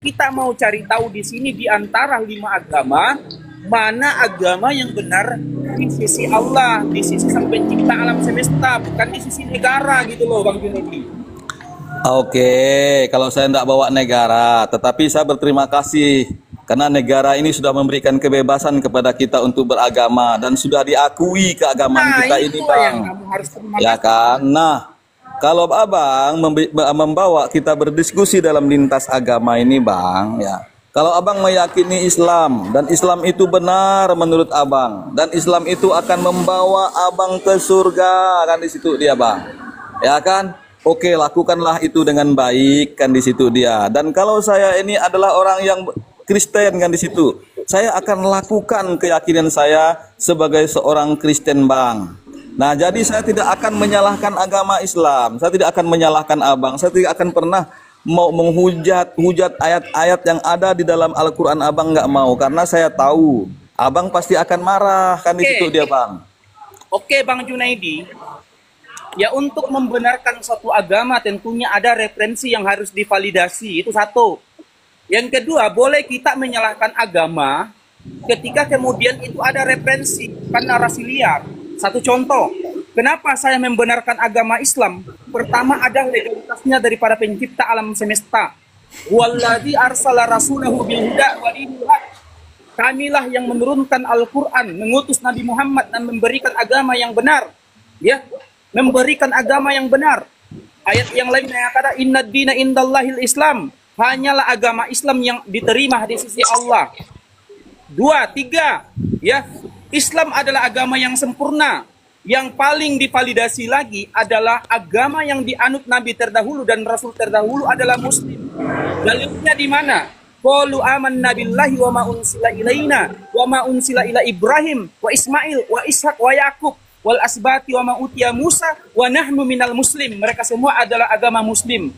kita mau cari tahu di sini di antara 5 agama, mana agama yang benar di sisi Allah, di sisi Sang Pencipta alam semesta, bukan di sisi negara gitu loh, Bang Junedi. Oke, kalau saya tidak bawa negara, tetapi saya berterima kasih karena negara ini sudah memberikan kebebasan kepada kita untuk beragama dan sudah diakui keagamaan kita ini, Bang. Ya kan? Nah, kalau Abang membawa kita berdiskusi dalam lintas agama ini, Bang, ya. Kalau Abang meyakini Islam dan Islam itu benar menurut Abang dan Islam itu akan membawa Abang ke surga, kan di situ dia, Bang. Ya kan? Oke, lakukanlah itu dengan baik, kan di situ dia. Dan kalau saya ini adalah orang yang Kristen, kan di situ, saya akan lakukan keyakinan saya sebagai seorang Kristen, Bang. Nah, jadi saya tidak akan menyalahkan agama Islam, saya tidak akan menyalahkan Abang, saya tidak akan pernah mau menghujat ayat-ayat yang ada di dalam Al-Quran. Abang nggak mau, karena saya tahu Abang pasti akan marah, kan di situ dia, Bang. Oke, Bang Junaidi. Ya, untuk membenarkan suatu agama tentunya ada referensi yang harus divalidasi, itu satu. Yang kedua, boleh kita menyalahkan agama ketika kemudian itu ada referensi, bukan narasi liar. Satu contoh, kenapa saya membenarkan agama Islam? Pertama, ada legalitasnya daripada Pencipta alam semesta. Walladzi arsala rasulahu bil huda wa dinil haq. Kamilah yang menurunkan Al-Qur'an, mengutus Nabi Muhammad dan memberikan agama yang benar. Ya, memberikan agama yang benar. Ayat yang lain mengatakan innad dina indallahil Islam. Hanyalah agama Islam yang diterima di sisi Allah. 2, 3, ya. Islam adalah agama yang sempurna. Yang paling divalidasi lagi adalah agama yang dianut Nabi terdahulu dan Rasul terdahulu adalah Muslim. Dalilnya di mana? Qalu amanna billahi wa ma unsila ilaina wa ma unsila ila Ibrahim wa Ismail wa Ishaq wa Yakub wal asbati wa ma utiya Musa wa nahnu minal muslim. Mereka semua adalah agama Muslim.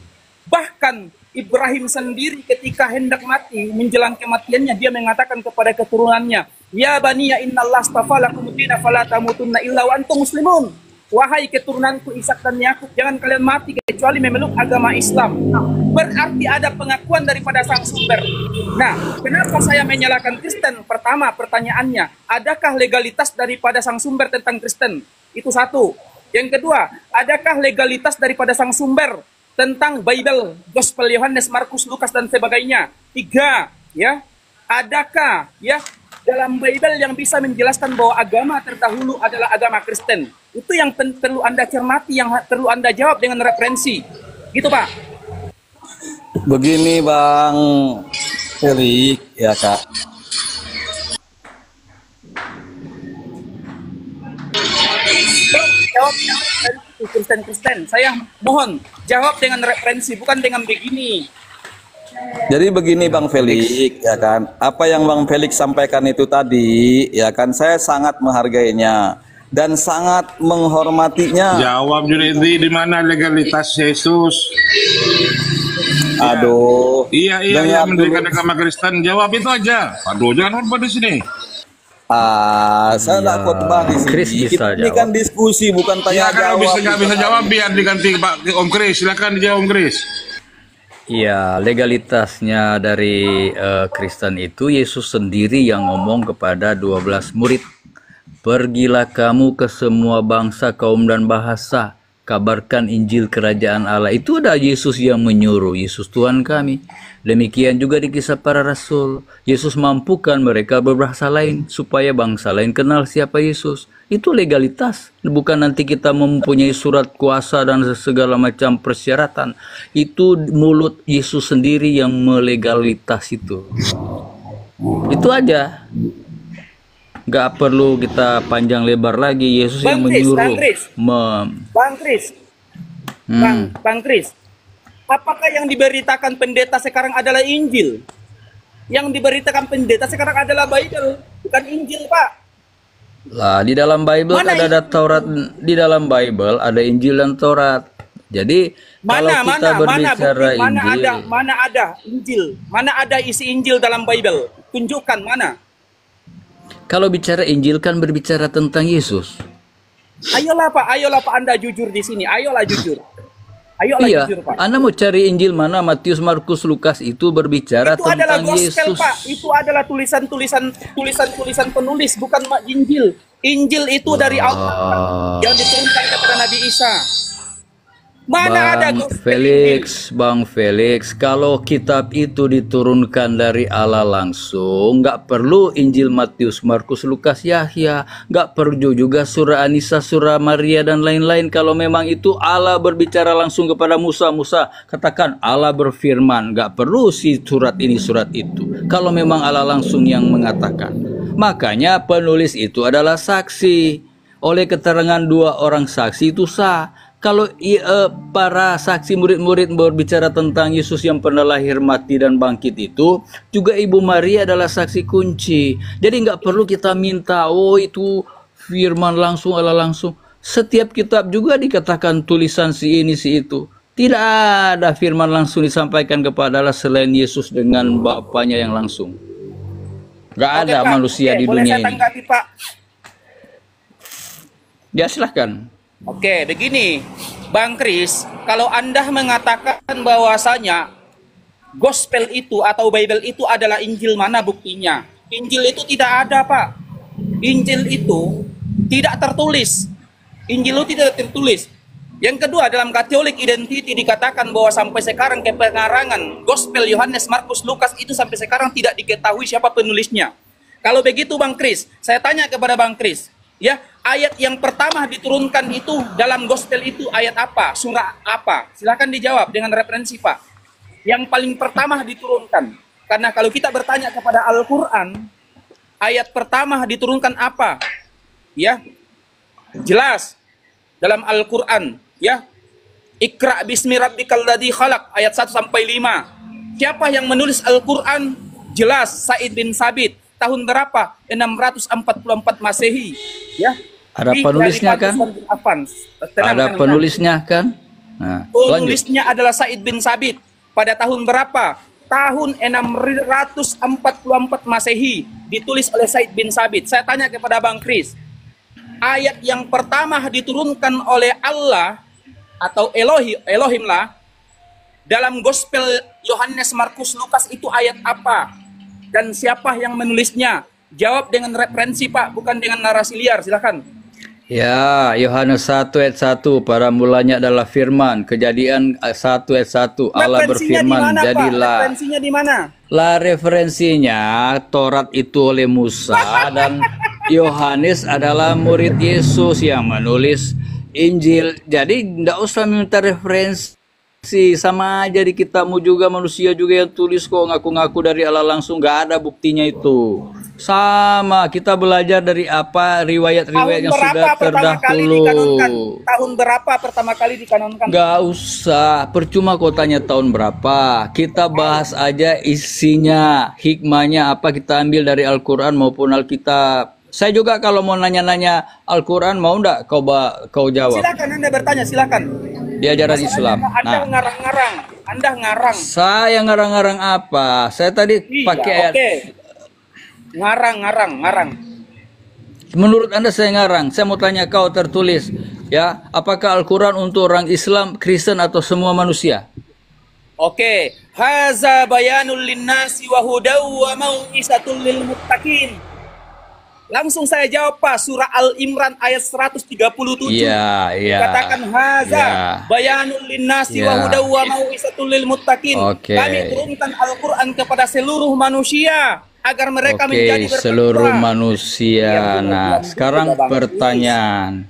Bahkan Ibrahim sendiri ketika hendak mati, menjelang kematiannya, dia mengatakan kepada keturunannya, ya baniya innallaha astafa lakumud dina fala tamutunna illa wa antum muslimun. Wahai keturunanku Ishak dan Yakub, jangan kalian mati kecuali memeluk agama Islam. Berarti ada pengakuan daripada sang sumber. Nah, kenapa saya menyalahkan Kristen? Pertama, pertanyaannya, adakah legalitas daripada sang sumber tentang Kristen? Itu satu. Yang kedua, adakah legalitas daripada sang sumber tentang Bible, Gospel Yohanes, Markus, Lukas dan sebagainya? 3, ya. Adakah ya dalam Bible yang bisa menjelaskan bahwa agama terdahulu adalah agama Kristen? Itu yang perlu Anda cermati, yang perlu Anda jawab dengan referensi. Gitu, Pak. Begini, Bang Felix, ya, Kak. Jawab Kristen. Saya mohon jawab dengan referensi, bukan dengan begini. Jadi begini, Bang Felix, ya kan, apa yang Bang Felix sampaikan itu tadi, ya kan, saya sangat menghargainya dan sangat menghormatinya. Jawab Junaidi, di mana legalitas Yesus? Aduh. Iya, mendirikan agama Kristen. Jawab itu aja. Aduh, jangan hormat di sini. Saya tak khotbah di sini. Ini kan diskusi, bukan tanya jawab. Nggak bisa jawab, biar diganti Pak Om Kris. Silakan dijawab Om Kris. Iya, legalitasnya dari Kristen itu Yesus sendiri yang ngomong kepada 12 murid. Pergilah kamu ke semua bangsa, kaum dan bahasa, kabarkan Injil kerajaan Allah. Itu ada Yesus yang menyuruh, Yesus Tuhan kami. Demikian juga di kisah para rasul, Yesus mampukan mereka berbahasa lain supaya bangsa lain kenal siapa Yesus. Itu legalitas, bukan nanti kita mempunyai surat kuasa dan segala macam persyaratan. Itu mulut Yesus sendiri yang melegalitas itu. Itu aja. Nggak perlu kita panjang lebar lagi. Yesus yang menyuruh. Bang Kris, apakah yang diberitakan pendeta sekarang adalah Injil? Yang diberitakan pendeta sekarang adalah Bible, bukan Injil, Pak. Lah, di dalam Bible ada Taurat, di dalam Bible ada Injil dan Taurat. Jadi kalau kita berbicara Injil, mana ada Injil? Mana ada isi Injil dalam Bible? Tunjukkan mana. Kalau bicara Injil kan berbicara tentang Yesus. Ayolah Pak Anda jujur di sini. Ayolah jujur. Ayolah Iya, jujur, Pak. Anda mau cari Injil mana? Matius, Markus, Lukas itu berbicara Itu adalah tentang gospel, Yesus. Pak. Itu adalah tulisan penulis, bukan Injil. Injil itu dari Allah yang diturunkan kepada Nabi Isa. Mana ada gospel Injil? Bang Felix, kalau kitab itu diturunkan dari Allah langsung, nggak perlu Injil Matius, Markus, Lukas, Yahya, nggak perlu juga surah Anisa, surah Maria dan lain-lain. Kalau memang itu Allah berbicara langsung kepada Musa, katakan Allah berfirman, nggak perlu si surat ini, surat itu. Kalau memang Allah langsung yang mengatakan, makanya penulis itu adalah saksi. Oleh keterangan dua orang saksi itu sah. Kalau para saksi murid-murid berbicara tentang Yesus yang pernah lahir, mati, dan bangkit itu, juga Ibu Maria adalah saksi kunci. Jadi nggak perlu kita minta, oh itu firman langsung, Allah langsung. Setiap kitab juga dikatakan tulisan si ini, si itu. Tidak ada firman langsung disampaikan kepada Allah selain Yesus dengan Bapaknya yang langsung. Nggak ada Pak. manusia di boleh dunia saya ini. tanggapi, Pak? Ya silahkan. Oke, begini, Bang Kris, kalau Anda mengatakan bahwasanya gospel itu atau Bible itu adalah Injil, mana buktinya? Injil itu tidak ada, Pak. Injil itu tidak tertulis. Injil itu tidak tertulis. Yang kedua, dalam Catholic Identity dikatakan bahwa sampai sekarang kepengarangan gospel Yohanes, Markus, Lukas itu sampai sekarang tidak diketahui siapa penulisnya. Kalau begitu, Bang Kris, saya tanya kepada Bang Kris, ya, ayat yang pertama diturunkan itu dalam gospel itu ayat apa? Surah apa? Silahkan dijawab dengan referensi, Pak. Yang paling pertama diturunkan. Karena kalau kita bertanya kepada Al-Quran, ayat pertama diturunkan apa? Ya, jelas dalam Al-Quran, ya. Iqra bismi rabbikal ladzi khalaq, ayat 1 sampai 5. Siapa yang menulis Al-Quran? Jelas Said bin Sabit. Tahun berapa? 644 Masehi. Ya. Ada penulisnya kan? Ada penulisnya kan? Nah, penulisnya adalah Said bin Sabit. Pada tahun berapa? Tahun 644 Masehi. Ditulis oleh Said bin Sabit. Saya tanya kepada Bang Kris. Ayat yang pertama diturunkan oleh Allah atau Elohim lah dalam gospel Yohanes, Markus, Lukas itu ayat apa? Dan siapa yang menulisnya? Jawab dengan referensi, Pak, bukan dengan narasi liar. Silakan. Ya, Yohanes 1 ayat 1, pada mulanya adalah firman. Kejadian 1 ayat 1, Allah berfirman, dimana, jadilah. Pak? Referensinya di mana? Lah referensinya, Taurat itu oleh Musa dan Yohanes adalah murid Yesus yang menulis Injil. Jadi tidak usah minta referensi. Sama aja di kitabmu juga manusia juga yang tulis kok, ngaku-ngaku dari Allah langsung, nggak ada buktinya itu. Sama, kita belajar dari apa riwayat-riwayat yang sudah terdahulu. Tahun berapa pertama kali dikanonkan? Nggak usah, percuma kau tanya tahun berapa. Kita bahas aja isinya, hikmahnya apa, kita ambil dari Al-Quran maupun Alkitab. Saya juga kalau mau nanya-nanya Al-Quran, mau nggak kau jawab? Silakan Anda bertanya, silakan. Di ajaran Islam. Anda ngarang-ngarang. Anda ngarang. Saya ngarang-ngarang apa? Saya tadi pakai ayat. Oke. Ngarang. Menurut Anda saya ngarang. Saya mau tanya kau tertulis. Ya, apakah Al-Quran untuk orang Islam, Kristen, atau semua manusia? Oke. Haza bayanul linnasi wa hudaw wa mau'izatul lil muttaqin. Langsung saya jawab, Pak, surah Al-Imran ayat 137. Iya. Katakan haza bayanul linnasi wa hudaw wa mau'izatul lil muttaqin. Kami turunkan Al-Quran kepada seluruh manusia agar mereka menjadi bertakwa. Seluruh manusia. Nah, sekarang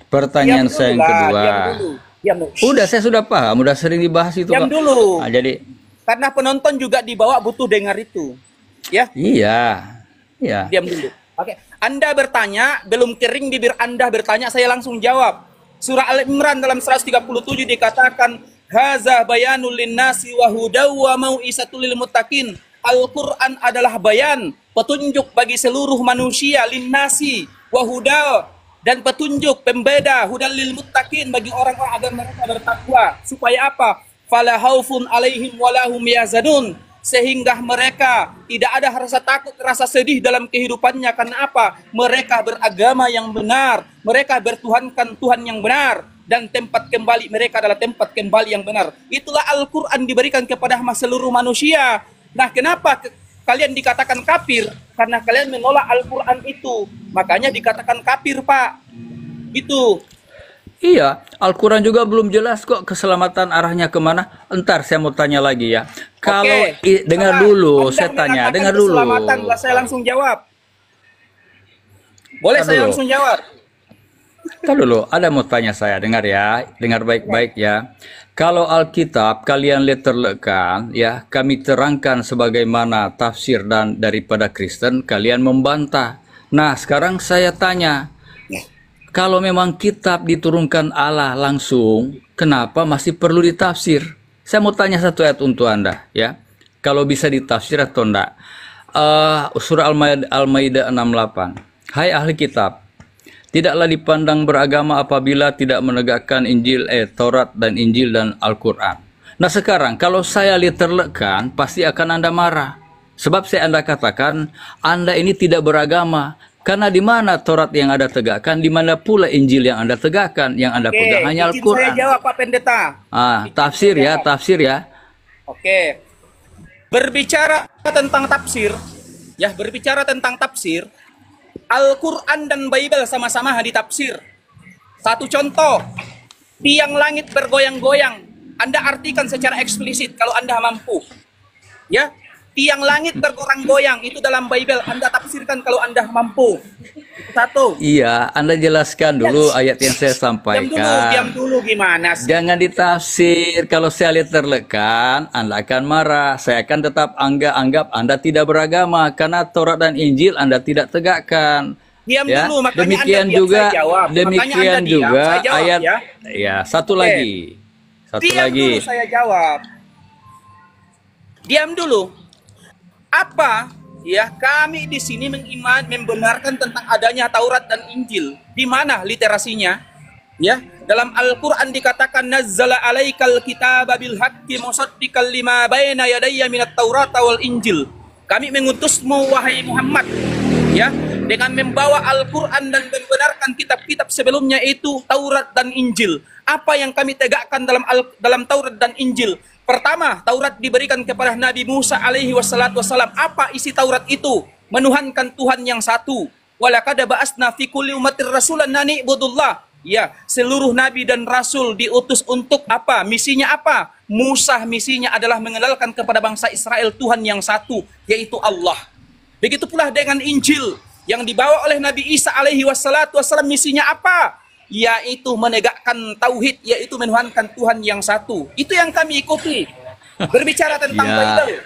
pertanyaan saya yang kedua. Udah, saya sudah paham, udah sering dibahas itu. Diam dulu. Nah, jadi karena penonton juga dibawa butuh dengar itu. Ya? Iya. Diam dulu. Oke, Anda bertanya, belum kering bibir Anda bertanya, saya langsung jawab. Surah Al-Imran dalam 137 dikatakan, haza bayanul linnasi wa hudaw wa mau'izatul lil muttaqin. Al-Quran adalah bayan, petunjuk bagi seluruh manusia, linnasi wa hudaw, dan petunjuk pembeda, hudal lil muttaqin, bagi orang-orang agar mereka bertakwa. Supaya apa? Fala haufun alaihim walahum yazadun. Sehingga mereka tidak ada rasa takut, rasa sedih dalam kehidupannya. Karena apa? Mereka beragama yang benar, mereka bertuhankan Tuhan yang benar, dan tempat kembali mereka adalah tempat kembali yang benar. Itulah Al-Quran diberikan kepada seluruh manusia. Nah, kenapa kalian dikatakan kafir? Karena kalian menolak Al-Quran itu. Makanya dikatakan kafir, Pak. Itu. Iya, Al-Quran juga belum jelas kok keselamatan arahnya kemana. Entar saya mau tanya lagi ya. Kalau dengar dulu, Anda saya tanya, mengatakan dengar dulu. keselamatan, saya langsung jawab. Boleh Ntar saya dulu. langsung jawab? Ntar dulu, ada mau tanya saya, dengar ya, dengar baik-baik ya. Kalau Alkitab kalian letterlekan, ya, kami terangkan sebagaimana tafsir dan daripada Kristen, kalian membantah. Nah, sekarang saya tanya, kalau memang kitab diturunkan Allah langsung, kenapa masih perlu ditafsir? Saya mau tanya satu ayat untuk Anda, ya. Kalau bisa ditafsir atau enggak. Surah Al-Maidah 68. Hai ahli kitab, tidaklah dipandang beragama apabila tidak menegakkan Taurat dan Injil dan Al-Quran. Nah sekarang, kalau saya letterlekan, pasti akan Anda marah. Sebab Anda katakan, Anda ini tidak beragama. Karena di mana Taurat yang Anda tegakkan, di mana pula Injil yang Anda tegakkan, yang Anda pegang hanya Al-Quran. Saya jawab, Pak Pendeta. Tafsir ya, tafsir ya. Oke. Berbicara tentang tafsir, ya, berbicara tentang tafsir, Al-Quran dan Bible sama-sama ditafsir. Satu contoh, tiang langit bergoyang-goyang. Anda artikan secara eksplisit kalau Anda mampu. Ya, tiang langit bergoyang-goyang itu dalam Bible. Anda tafsirkan kalau Anda mampu. Satu. Iya, Anda jelaskan dulu ayat yang saya sampaikan. Diam dulu gimana sih? Jangan ditafsir. Kalau saya letterlekan, Anda akan marah. Saya akan tetap anggap Anda tidak beragama karena Taurat dan Injil Anda tidak tegakkan. Diam Ya, dulu, makanya demikian Anda diam, juga, saya jawab. demikian Makanya Anda diam, juga saya jawab, ayat. ya. Ya, satu lagi, satu Diam lagi. dulu, saya jawab. Diam dulu. Apa ya kami di sini membenarkan tentang adanya Taurat dan Injil? Di mana literasinya? Ya, dalam Al-Qur'an dikatakan nazzala alaikal kitaba bil haqqi musaddiqal lima baina yadayya minat Taurata wal Injil. Kami mengutusmu wahai Muhammad, ya, dengan membawa Al-Qur'an dan membenarkan kitab-kitab sebelumnya itu Taurat dan Injil. Apa yang kami tegakkan dalam Taurat dan Injil? Pertama, Taurat diberikan kepada Nabi Musa alaihi wassalam. Apa isi Taurat itu? Menuhankan Tuhan yang satu. Walaqad ba'asna fi kulli ummatir rasulan nani ibudullah. Ya, seluruh nabi dan rasul diutus untuk apa? Misinya apa? Musa misinya adalah mengenalkan kepada bangsa Israel Tuhan yang satu, yaitu Allah. Begitu pula dengan Injil yang dibawa oleh Nabi Isa alaihi wassalam, misinya apa? Yaitu menegakkan tauhid, yaitu menuhankan Tuhan yang satu. Itu yang kami ikuti. Berbicara tentang Bible,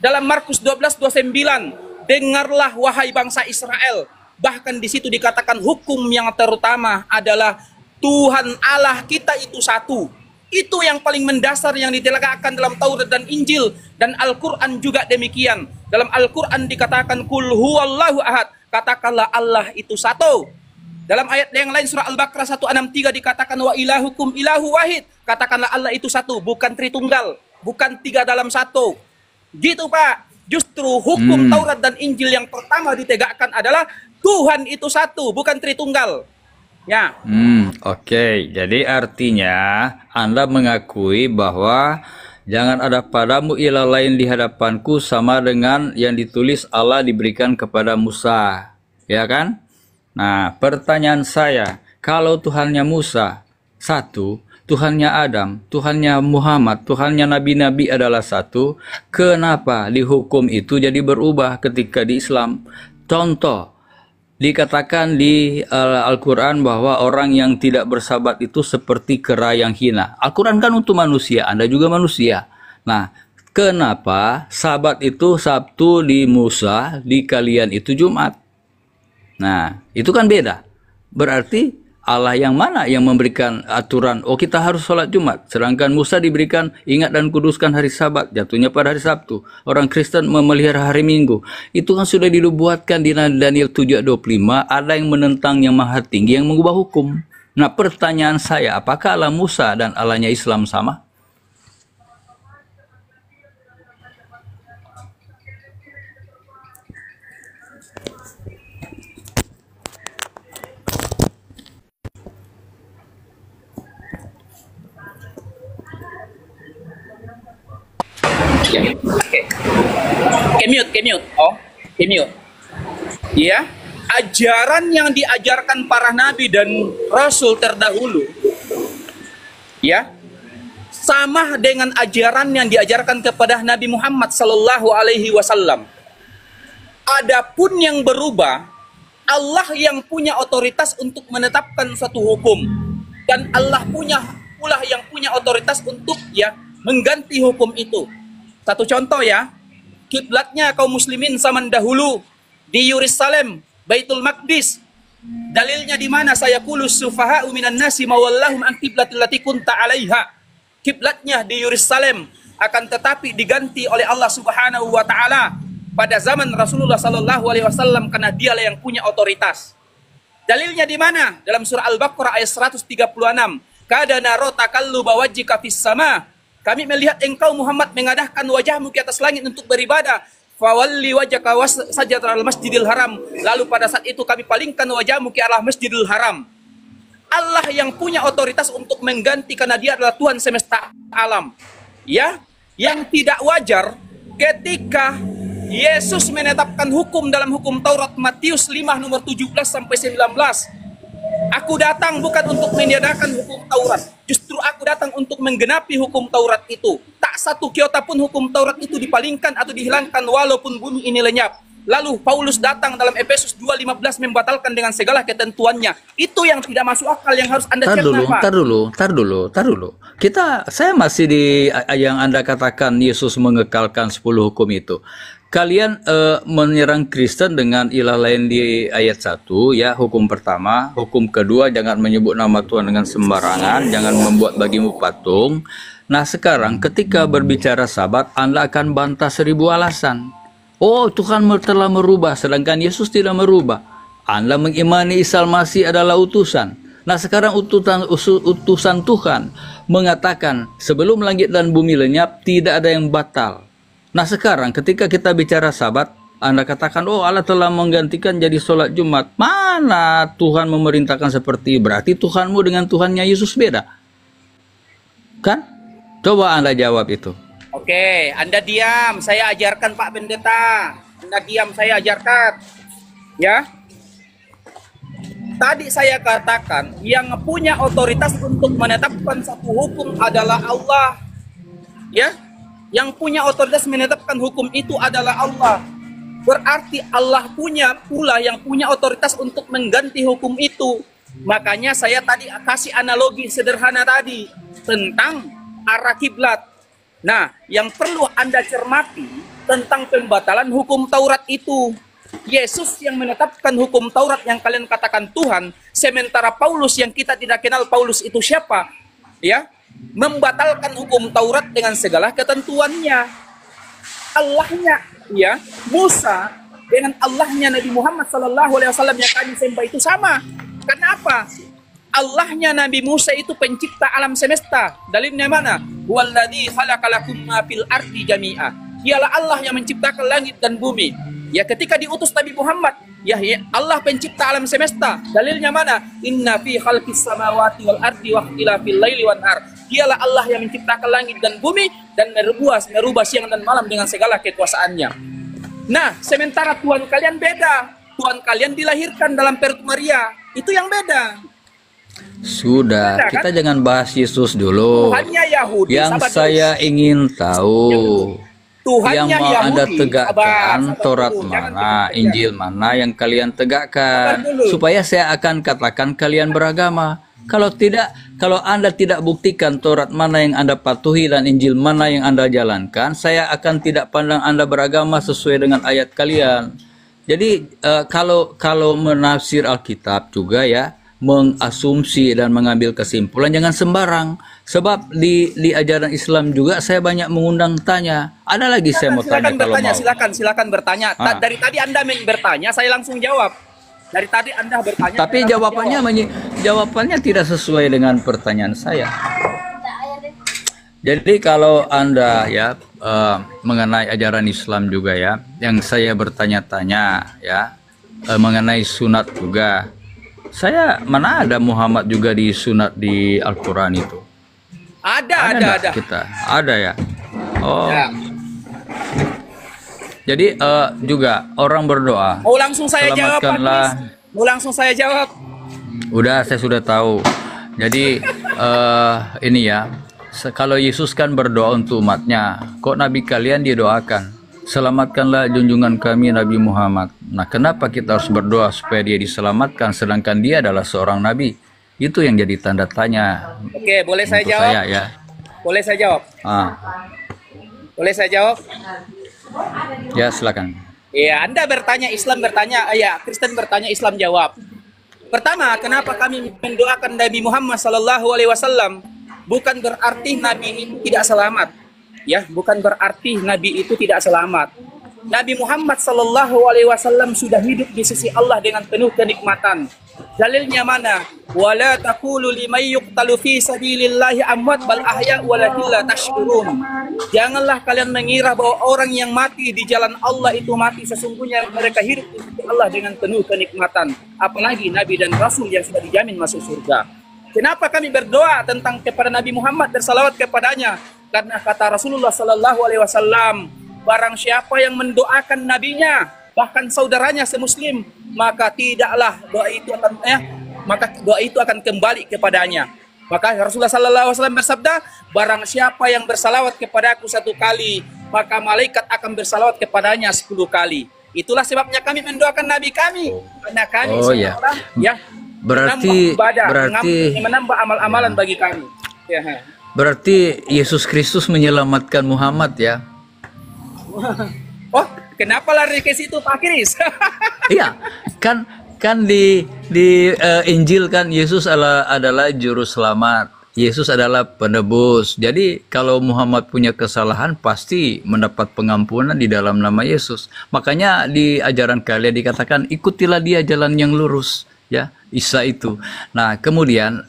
dalam Markus 12:29, dengarlah wahai bangsa Israel. Bahkan di situ dikatakan hukum yang terutama adalah Tuhan Allah kita itu satu. Itu yang paling mendasar yang ditegakkan dalam Taurat dan Injil, dan Al-Quran juga demikian. Dalam Al-Quran dikatakan kul huwallahu ahad, katakanlah Allah itu satu. Dalam ayat yang lain surah Al-Baqarah 163 dikatakan wa ilahukum ilahu wahid, katakanlah Allah itu satu, bukan tritunggal, bukan tiga dalam satu. Gitu Pak. Justru hukum Taurat dan Injil yang pertama ditegakkan adalah Tuhan itu satu, bukan tritunggal. Ya. Oke. Jadi artinya Anda mengakui bahwa jangan ada padamu ilah lain di hadapanku sama dengan yang ditulis Allah diberikan kepada Musa. Ya kan? Nah, pertanyaan saya, kalau Tuhannya Musa satu, Tuhannya Adam, Tuhannya Muhammad, Tuhannya Nabi-Nabi adalah satu, kenapa di hukum itu jadi berubah ketika di Islam? Contoh, dikatakan di Al-Quran bahwa orang yang tidak bersabat itu seperti kera yang hina. Al-Quran kan untuk manusia, Anda juga manusia. Nah, kenapa sabat itu Sabtu di Musa, di kalian itu Jumat? Nah, itu kan beda. Berarti Allah yang mana yang memberikan aturan, oh kita harus sholat Jumat. Sedangkan Musa diberikan ingat dan kuduskan hari Sabat, jatuhnya pada hari Sabtu. Orang Kristen memelihara hari Minggu. Itu kan sudah dibuatkan di Daniel 7:25, ada yang menentang yang maha tinggi yang mengubah hukum. Nah, pertanyaan saya, apakah Allah Musa dan Allahnya Islam sama? Ya. Oke. Kemute. Oh, kemute. Ya, ajaran yang diajarkan para nabi dan rasul terdahulu, ya, sama dengan ajaran yang diajarkan kepada Nabi Muhammad Sallallahu Alaihi Wasallam. Adapun yang berubah, Allah yang punya otoritas untuk menetapkan suatu hukum, dan Allah pula yang punya otoritas untuk ya mengganti hukum itu. Satu contoh ya, kiblatnya kaum muslimin zaman dahulu di Yerusalem, Baitul Maqdis. Dalilnya di mana? Saya kulus sufaha'u minan nasi mawallahum an qiblatil lati kunta 'alaiha. Kiblatnya di Yerusalem, akan tetapi diganti oleh Allah Subhanahu wa taala pada zaman Rasulullah sallallahu alaihi wasallam karena dialah yang punya otoritas. Dalilnya di mana? Dalam surah Al-Baqarah ayat 136. Kada naro takalluba wajhika fis sama. Kami melihat engkau Muhammad mengadahkan wajahmu ke atas langit untuk beribadah. Fawalli wajhaka sajdatal masjidil haram. Lalu pada saat itu kami palingkan wajahmu ke arah Masjidil Haram. Allah yang punya otoritas untuk mengganti karena dia adalah Tuhan semesta alam. Ya, yang tidak wajar ketika Yesus menetapkan hukum dalam hukum Taurat Matius 5 nomor 17 sampai 19. Aku datang bukan untuk meniadakan hukum Taurat. Justru aku datang untuk menggenapi hukum Taurat itu. Tak satu iota pun hukum Taurat itu dipalingkan atau dihilangkan walaupun bumi ini lenyap. Lalu Paulus datang dalam Efesus 2:15 membatalkan dengan segala ketentuannya. Itu yang tidak masuk akal yang harus Anda cerna, Pak. Tar dulu. Saya masih di yang Anda katakan Yesus mengekalkan 10 hukum itu. Kalian menyerang Kristen dengan ilah lain di ayat 1 ya, hukum pertama. Hukum kedua, jangan menyebut nama Tuhan dengan sembarangan, jangan membuat bagimu patung. Nah sekarang ketika berbicara Sabat, Anda akan bantah 1000 alasan. Oh, Tuhan telah merubah, sedangkan Yesus tidak merubah. Anda mengimani Isa Al-Masih adalah utusan. Nah sekarang utusan Tuhan mengatakan sebelum langit dan bumi lenyap tidak ada yang batal. Nah sekarang ketika kita bicara Sabat, Anda katakan, oh Allah telah menggantikan jadi sholat Jumat. Mana Tuhan memerintahkan seperti, berarti Tuhanmu dengan Tuhannya Yesus beda. Kan? Coba Anda jawab itu. Oke, Anda diam, saya ajarkan Pak Pendeta. Anda diam, saya ajarkan. Ya. Tadi saya katakan, yang punya otoritas untuk menetapkan satu hukum adalah Allah. Ya. Yang punya otoritas menetapkan hukum itu adalah Allah. Berarti Allah pula yang punya otoritas untuk mengganti hukum itu. Makanya saya tadi kasih analogi sederhana tadi tentang arah kiblat. Nah, yang perlu Anda cermati tentang pembatalan hukum Taurat itu. Yesus yang menetapkan hukum Taurat yang kalian katakan Tuhan, sementara Paulus yang kita tidak kenal Paulus itu siapa? Ya, membatalkan hukum Taurat dengan segala ketentuannya. Allahnya, ya, Musa dengan Allahnya Nabi Muhammad sallallahu alaihi wasallam yang kami sembah itu sama. Kenapa? Allahnya Nabi Musa itu pencipta alam semesta. Dalilnya mana? Walladzi khalaqalakum ma fil ardi jami'a. Dialah Allah yang menciptakan langit dan bumi. Ya ketika diutus Nabi Muhammad, ya Allah pencipta alam semesta. Dalilnya mana? Inna fi khalqis samawati wal ardi wa ikhtilafil laili wan nahar. Dialah Allah yang menciptakan langit dan bumi dan merubah siang dan malam dengan segala kekuasaannya. Nah, sementara Tuhan kalian beda. Tuhan kalian dilahirkan dalam perut Maria. Itu yang beda. Sudah, beda, kita kan? jangan bahas Yesus dulu. Tuhannya Yahudi. Yang saya ingin tahu, yang mau Yahudi. Anda tegakkan Taurat dulu. mana, Injil mana yang kalian tegakkan, supaya saya akan katakan kalian beragama. Kalau tidak, kalau Anda tidak buktikan Taurat mana yang Anda patuhi dan Injil mana yang Anda jalankan, saya akan tidak pandang Anda beragama sesuai dengan ayat kalian. Jadi kalau menafsir Alkitab juga ya, mengasumsi dan mengambil kesimpulan jangan sembarang. Sebab di ajaran Islam juga saya banyak mengundang tanya. Ada lagi saya mau tanya kalau mau. Silakan bertanya. Dari tadi Anda bertanya, saya langsung jawab. Dari tadi Anda bertanya. Tapi jawabannya tidak sesuai dengan pertanyaan saya. Jadi kalau Anda ya mengenai ajaran Islam juga ya, yang saya bertanya-tanya ya mengenai sunat juga. Saya mana ada Muhammad juga di sunat di Al-Quran itu? Ada. Kita ada ya. Oh. Ya. Jadi juga orang berdoa, Mau langsung saya jawab, Pak selamatkanlah. Kris? Mau langsung saya jawab? Udah, saya sudah tahu. Jadi ini ya, kalau Yesus kan berdoa untuk umatnya, kok Nabi kalian didoakan, selamatkanlah junjungan kami Nabi Muhammad. Nah, kenapa kita harus berdoa supaya dia diselamatkan, sedangkan dia adalah seorang Nabi? Itu yang jadi tanda tanya Oke, boleh saya untuk jawab? saya ya. Boleh saya jawab? Boleh saya jawab? Ya silakan. Iya, Anda bertanya, Islam bertanya, ya Kristen bertanya, Islam jawab. Pertama, kenapa kami mendoakan Nabi Muhammad SAW? Bukan berarti Nabi itu tidak selamat, ya, bukan berarti Nabi itu tidak selamat. Nabi Muhammad SAW sudah hidup di sisi Allah dengan penuh kenikmatan. Dalilnya mana? Wala taqulu liman yuqtalu fi sabilillahi amwat bal ahya walakin la tashkurun. Janganlah kalian mengira bahwa orang yang mati di jalan Allah itu mati, sesungguhnya mereka hidup di sisi Allah dengan penuh kenikmatan. Apalagi Nabi dan Rasul yang sudah dijamin masuk surga. Kenapa kami berdoa tentang kepada Nabi Muhammad, bersalawat kepadanya? Karena kata Rasulullah SAW, barang siapa yang mendoakan nabinya, bahkan saudaranya semuslim, maka tidaklah doa itu akan maka doa itu akan kembali kepadanya. Maka Rasulullah SAW bersabda, barang siapa yang bersalawat kepadaku 1 kali, maka malaikat akan bersalawat kepadanya 10 kali. Itulah sebabnya kami mendoakan nabi kami, karena kami seolah ya berarti menambah amal-amalan bagi kami. Ya. Berarti Yesus Kristus menyelamatkan Muhammad ya. Oh, kenapa lari ke situ, Pak Kris? Iya, kan di Injil kan Yesus adalah juru selamat. Yesus adalah penebus. Jadi kalau Muhammad punya kesalahan pasti mendapat pengampunan di dalam nama Yesus. Makanya di ajaran kalian dikatakan ikutilah dia jalan yang lurus, ya, Isa itu. Nah, kemudian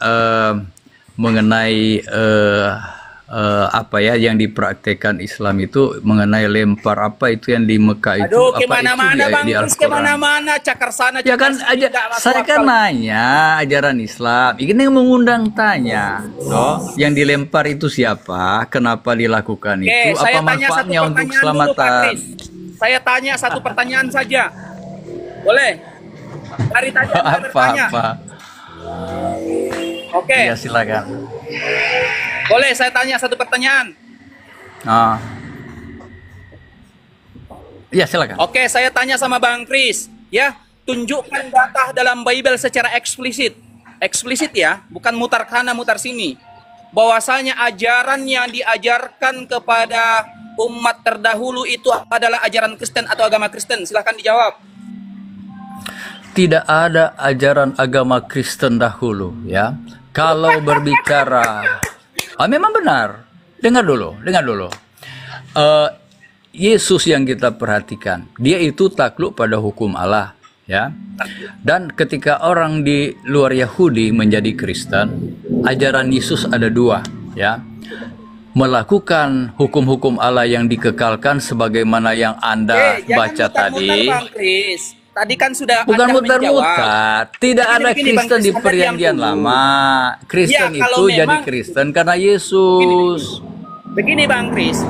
mengenai apa ya yang dipraktekkan Islam itu mengenai lempar apa itu yang di Mekah itu. Aduh, apa kemana-mana itu Bang, di terus Al-Quran. kemana-mana, cakar sana, Ya kan cakar sini, aja, nggak masuk saya kan akal. nanya ajaran Islam. Ini mengundang tanya, toh yang dilempar itu siapa? Kenapa dilakukan Oke, itu? saya Apa tanya satu manfaatnya untuk pertanyaan dulu, Pak keselamatan? Kris. Saya tanya satu pertanyaan saja. Boleh? Dari tadi Anda bertanya. Apa? Oke, Ya silakan. boleh saya tanya satu pertanyaan? Ya silakan. Oke, saya tanya sama Bang Kris, ya, tunjukkan data dalam Bible secara eksplisit. Eksplisit ya, bukan mutar kana mutar sini. Bahwasanya ajaran yang diajarkan kepada umat terdahulu itu adalah ajaran Kristen atau agama Kristen? Silahkan dijawab. Tidak ada ajaran agama Kristen dahulu, ya. Kalau berbicara, memang benar. Dengar dulu. Yesus yang kita perhatikan, dia itu takluk pada hukum Allah, ya. Dan ketika orang di luar Yahudi menjadi Kristen, ajaran Yesus ada 2, ya. Melakukan hukum-hukum Allah yang dikekalkan sebagaimana yang Anda baca tadi. Bang Kris. Tadi kan sudah Bukan Anda mutar-mutar, tidak ada Begini, Bang Kristen Kris, di Anda perjanjian diam dulu. lama. Kristen Ya, kalau itu jadi memang- Kristen karena Yesus. Begini Bang Kris.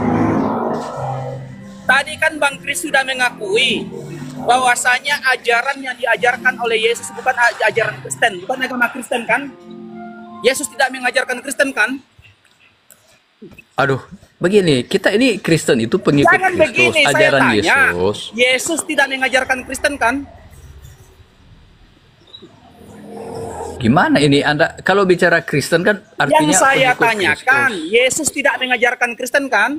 Tadi kan Bang Kris sudah mengakui bahwasanya ajaran yang diajarkan oleh Yesus bukan ajaran Kristen, bukan agama Kristen kan? Yesus tidak mengajarkan Kristen kan? Aduh, begini, kita ini Kristen itu pengikut Jangan Kristus, begini, saya ajaran tanya. Yesus. Yesus tidak mengajarkan Kristen kan? Gimana ini Anda kalau bicara Kristen kan artinya Yang saya pengikut tanyakan, Kristus. Yesus tidak mengajarkan Kristen kan?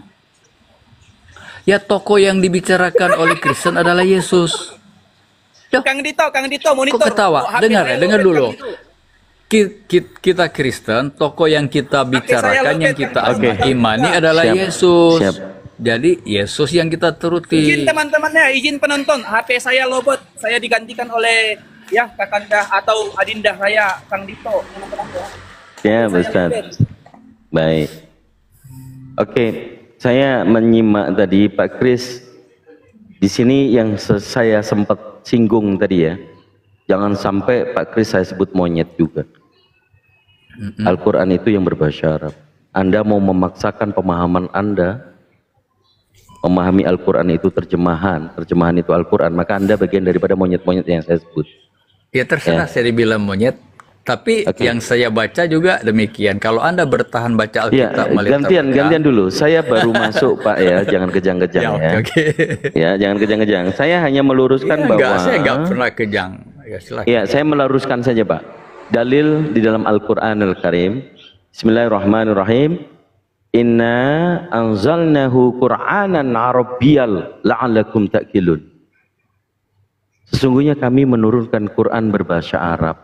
Ya tokoh yang dibicarakan oleh Kristen adalah Yesus. Ya, Kang Dito, monitor. kok ketawa? Oh, HP Dengar saya ya, dengar lobet, dulu. Kang Dito. Kita Kristen, tokoh yang kita bicarakan, yang kita Oke. imani adalah Siap. Yesus. Siap. Jadi Yesus yang kita Izin turuti. teman-temannya, izin penonton. HP saya lobot, saya digantikan oleh ya kakanda atau adinda saya, Kang Dito. Ya, Saya Ustaz. lobet. Baik. Oke, saya menyimak tadi Pak Kris. Di sini yang saya sempat singgung tadi ya. Jangan sampai Pak Kris saya sebut monyet juga. Al-Quran itu yang berbahasa Arab. Anda mau memaksakan pemahaman Anda memahami Al-Quran itu terjemahan itu Al-Quran, maka Anda bagian daripada monyet-monyet yang saya sebut. Ya terserah saya dibilang monyet, tapi yang saya baca juga demikian. Kalau Anda bertahan baca Alkitab gantian dulu. Saya baru masuk Pak ya, jangan kejang-kejang ya. Ya, jangan kejang-kejang. Saya hanya meluruskan bahwa saya nggak pernah kejang. Ya, silakan. Ya, saya meluruskan saja Pak. Dalil di dalam Al-Qur'anul Karim. Bismillahirrahmanirrahim. Inna anzalnahu Qur'anan Arabiyyal la'allakum ta'qilun. Sesungguhnya kami menurunkan Quran berbahasa Arab.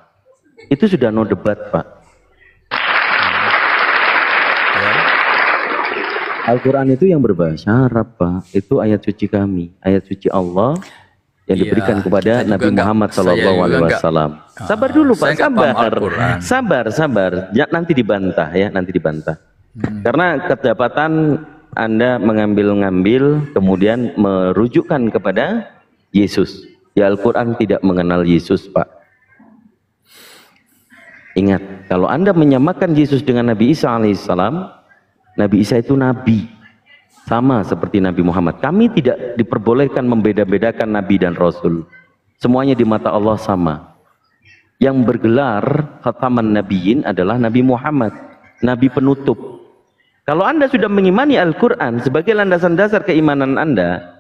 Itu sudah no debat, Pak. Al-Quran itu yang berbahasa Arab, Pak. Itu ayat suci kami, ayat suci Allah yang diberikan kepada Nabi Muhammad SAW. Sabar dulu, Pak. Sabar. Nanti dibantah ya, nanti dibantah. Karena kedapatan Anda mengambil-ngambil kemudian merujukkan kepada Yesus. Ya, Al-Quran tidak mengenal Yesus, Pak. Ingat, kalau Anda menyamakan Yesus dengan Nabi Isa alaihissalam, Nabi Isa itu nabi, sama seperti Nabi Muhammad. Kami tidak diperbolehkan membeda-bedakan nabi dan rasul. Semuanya di mata Allah sama. Yang bergelar khataman nabiyyin adalah Nabi Muhammad, nabi penutup. Kalau Anda sudah mengimani Al-Quran sebagai landasan dasar keimanan Anda,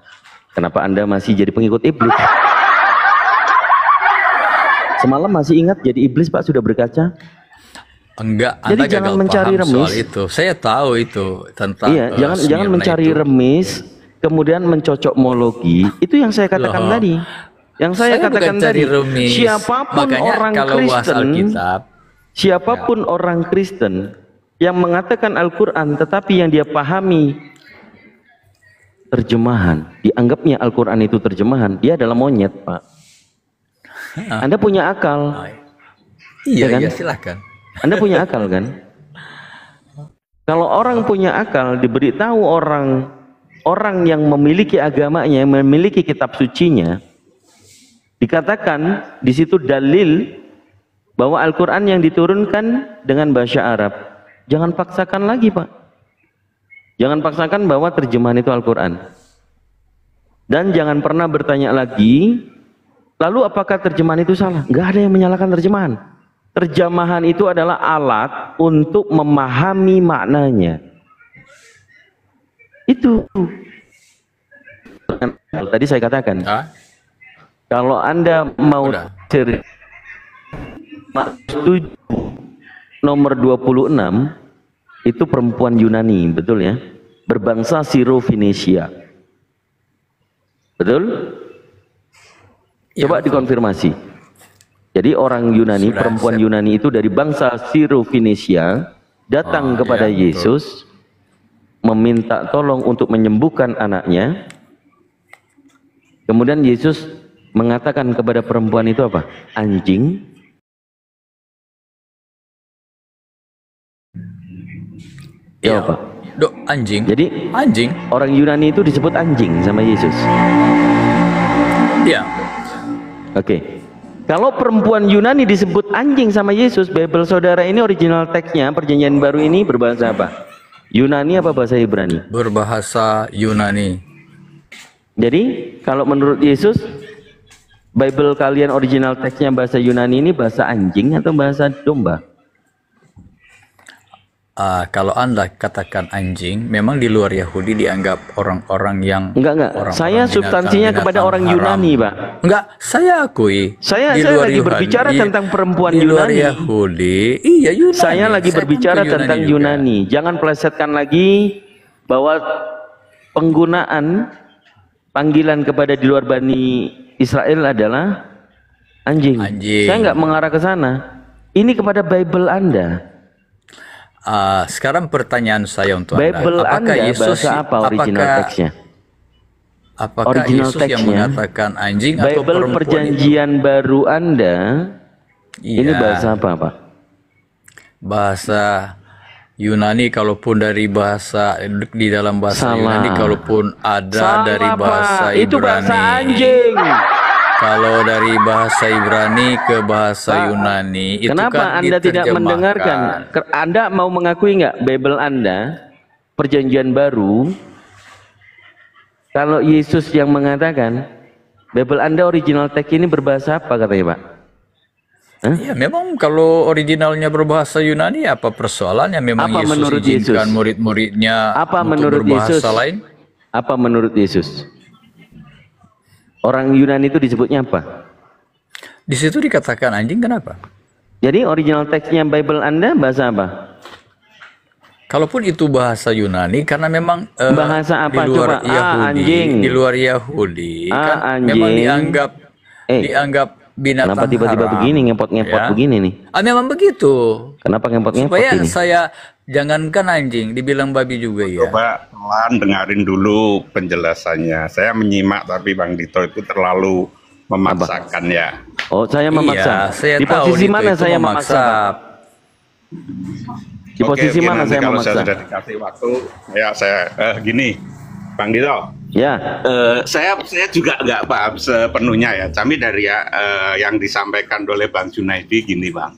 kenapa Anda masih jadi pengikut iblis? Semalam masih ingat jadi iblis, Pak, sudah berkaca? Enggak, jadi Anda jangan mencari remis. Itu. Saya tahu itu tentang jangan mencari remis, kemudian mencocokmologi. Itu yang saya katakan tadi. Yang saya katakan tadi, siapapun orang Kristen, siapapun orang Kristen yang mengatakan Al-Quran tetapi yang dia pahami terjemahan, dianggapnya Al-Quran itu terjemahan, dia adalah monyet, Pak. Anda punya akal. Iya, kan? Iya, silahkan. Anda punya akal kan? Kalau orang punya akal, diberitahu orang yang memiliki agamanya, yang memiliki kitab sucinya, dikatakan di situ dalil bahwa Al-Quran yang diturunkan dengan bahasa Arab. Jangan paksakan lagi, Pak. Jangan paksakan bahwa terjemahan itu Al-Quran. Dan jangan pernah bertanya lagi, lalu apakah terjemahan itu salah? Nggak ada yang menyalahkan terjemahan. Terjemahan itu adalah alat untuk memahami maknanya. Itu. Tadi saya katakan. Kalau Anda mau cari nomor 26 itu perempuan Yunani, betul ya? Berbangsa Siro-Fenisia. Betul? Coba dikonfirmasi. Jadi orang Yunani, perempuan Yunani itu dari bangsa Siro-Fenisia datang kepada Yesus meminta tolong untuk menyembuhkan anaknya. Kemudian Yesus mengatakan kepada perempuan itu apa? Anjing. Ya, Pak. Anjing. Jadi anjing. Orang Yunani itu disebut anjing sama Yesus. Iya. Oke. Kalau perempuan Yunani disebut anjing sama Yesus, Bible saudara ini original teksnya Perjanjian Baru ini berbahasa apa? Yunani apa bahasa Ibrani? Berbahasa Yunani. Jadi kalau menurut Yesus, Bible kalian original teksnya bahasa Yunani ini bahasa anjing atau bahasa domba? Kalau Anda katakan anjing, memang di luar Yahudi dianggap orang-orang yang enggak. Saya substansinya kepada orang Yunani, Pak. Enggak, saya akui. Saya lagi berbicara tentang perempuan di luar Yunani. Yahudi. Iya, Yunani. Saya lagi berbicara tentang Yunani. Jangan plesetkan lagi bahwa penggunaan panggilan kepada di luar Bani Israel adalah anjing. Saya nggak mengarah ke sana. Ini kepada Bible Anda. Sekarang pertanyaan saya untuk Bible Anda. Apakah Anda Yesus, bahasa apa original teksnya? Apakah original Yesus teksnya, yang mengatakan anjing atau Bible perempuan Perjanjian itu? Baru Anda, iya. Ini bahasa apa, Pak? Bahasa Yunani, kalaupun dari bahasa di dalam bahasa Salah. Yunani, kalaupun ada Salah, dari bahasa Pak. Ibrani. Itu bahasa anjing. Kalau dari bahasa Ibrani ke bahasa Pak, Yunani, itu kenapa kan Anda tidak diterjemahkan. mendengarkan? Anda mau mengakui nggak Bible Anda Perjanjian Baru Kalau Yesus yang mengatakan, Bible Anda original text ini berbahasa apa katanya Pak? Hah? Ya, memang kalau originalnya berbahasa Yunani, apa persoalannya? Memang Apa Yesus menurut izinkan Yesus? murid-muridnya Apa untuk menurut berbahasa Yesus? lain. Apa menurut Yesus? Orang Yunani itu disebutnya apa? Di situ dikatakan anjing, kenapa? Jadi original teksnya Bible Anda bahasa apa? Kalaupun itu bahasa Yunani, karena memang Bahasa apa? di luar Coba. Yahudi, Anjing. di luar Yahudi kan Anjing. memang dianggap binatang Kenapa tiba-tiba haram. begini ngepot-ngepot Ya. begini nih? Memang begitu. Kenapa ngepot-ngepot Supaya ini? saya jangankan anjing, dibilang babi juga ya. Coba pelan dengarin dulu penjelasannya. Saya menyimak tapi Bang Dito itu terlalu memaksakan ya. Oh, saya memaksa. Iya, saya Di tahu posisi Dito mana itu saya memaksa? Pak? Di posisi mana nanti saya kalau memaksa? saya sudah dikasih waktu, ya saya gini, Bang Dito. Ya, Saya juga nggak paham sepenuhnya ya. Kami dari yang disampaikan oleh Bang Junaidi gini Bang.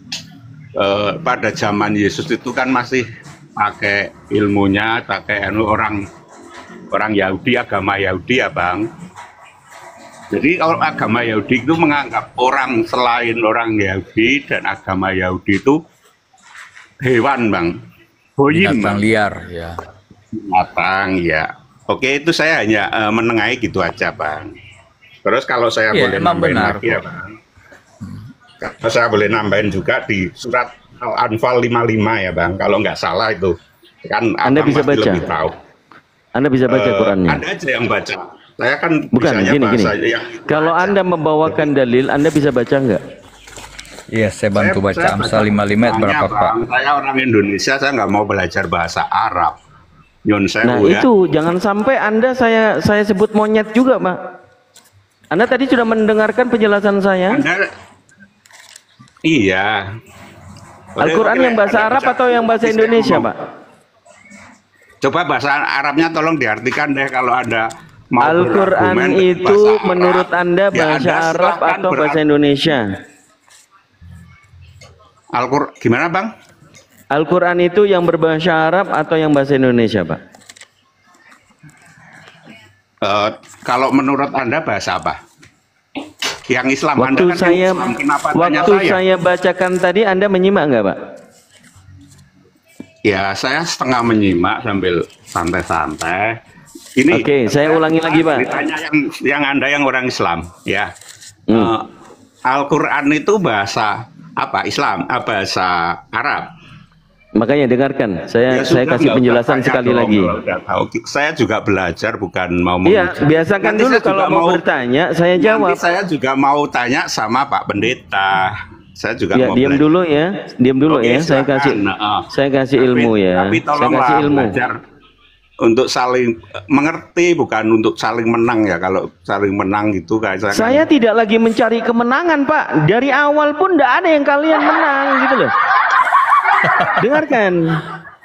Pada zaman Yesus itu kan masih pakai ilmunya, pakai orang Yahudi, agama Yahudi ya Bang. Jadi agama Yahudi itu menganggap orang selain orang Yahudi dan agama Yahudi itu hewan Bang, boyim Binatang Bang, liar ya. binatang ya. Oke, itu saya hanya menengahi gitu aja Bang. Terus kalau saya Iya, boleh emang nambahin benar lagi ya Bang. Kalau saya boleh nambahin juga di surat Al-Anfal 55 ya Bang. Kalau nggak salah itu kan Anda Abang bisa pasti baca? lebih tahu. Anda bisa baca Qurannya. Anda aja yang baca. Saya kan Bukan, bisanya gini. bahasa yang Kalau Anda membawakan dalil, Anda bisa baca nggak? Iya, saya bantu baca Amsal 55 ayat berapa Pak? Bang, saya orang Indonesia, saya nggak mau belajar bahasa Arab. Nyun Nah sewu ya. itu jangan sampai Anda saya sebut monyet juga, Pak. Anda tadi sudah mendengarkan penjelasan saya. Iya. Al-Quran yang bahasa Arab atau yang bahasa Indonesia, Pak? Coba bahasa Arabnya tolong diartikan deh kalau Anda mau Al-Quran berargumen itu bahasa Arab. menurut Anda Ya, bahasa Anda Arab silahkan atau bahasa Indonesia? Al-Quran gimana Bang? Al-Quran itu yang berbahasa Arab atau yang bahasa Indonesia, Pak? Kalau menurut Anda bahasa apa? Yang Islam. Waktu Anda kan saya Islam. Kenapa tanya waktu saya bacakan tadi, Anda menyimak nggak, Pak? Ya, saya setengah menyimak sambil santai-santai. Ini. Oke, saya ulangi lagi, Pak. Ditanya yang Anda yang orang Islam, ya. Al-Quran itu bahasa apa? Islam, bahasa Arab. Makanya dengarkan, saya Ya sudah, kasih nggak penjelasan usah tanya sekali dong, lagi. udah tahu. Saya juga belajar, bukan mau Iya, menguji. biasakan Nanti dulu saya kalau juga mau bertanya, saya jawab. Nanti saya juga mau tanya sama Pak Pendeta. Saya juga Ya, mau diam belajar. dulu ya, diam dulu Oke, ya. Saya silakan. kasih, Nah, saya kasih ilmu ya. Tapi Saya tolonglah kasih ilmu. belajar untuk saling mengerti, bukan untuk saling menang ya. Kalau saling menang gitu kayak Saya tidak lagi mencari kemenangan, Pak. Dari awal pun tidak ada yang kalian menang, gitu loh. Dengarkan,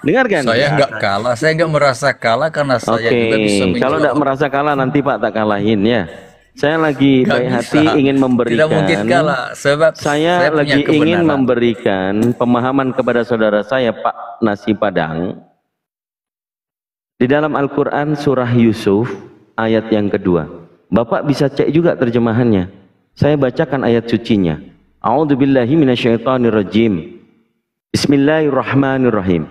dengarkan. Saya nggak kalah, saya nggak merasa kalah karena saya Oke, juga bisa menjawab. kalau tidak merasa kalah nanti Pak tak kalahin ya. Saya lagi Nggak baik bisa. hati ingin memberikan. Tidak mungkin kalah, sebab Saya punya lagi ingin kebenaran. memberikan pemahaman kepada saudara saya Pak Nasi Padang. Di dalam Al-Quran surah Yusuf ayat yang kedua. Bapak bisa cek juga terjemahannya. Saya bacakan ayat sucinya. A'udzubillahi minasyaitonirrajim. Bismillahirrahmanirrahim.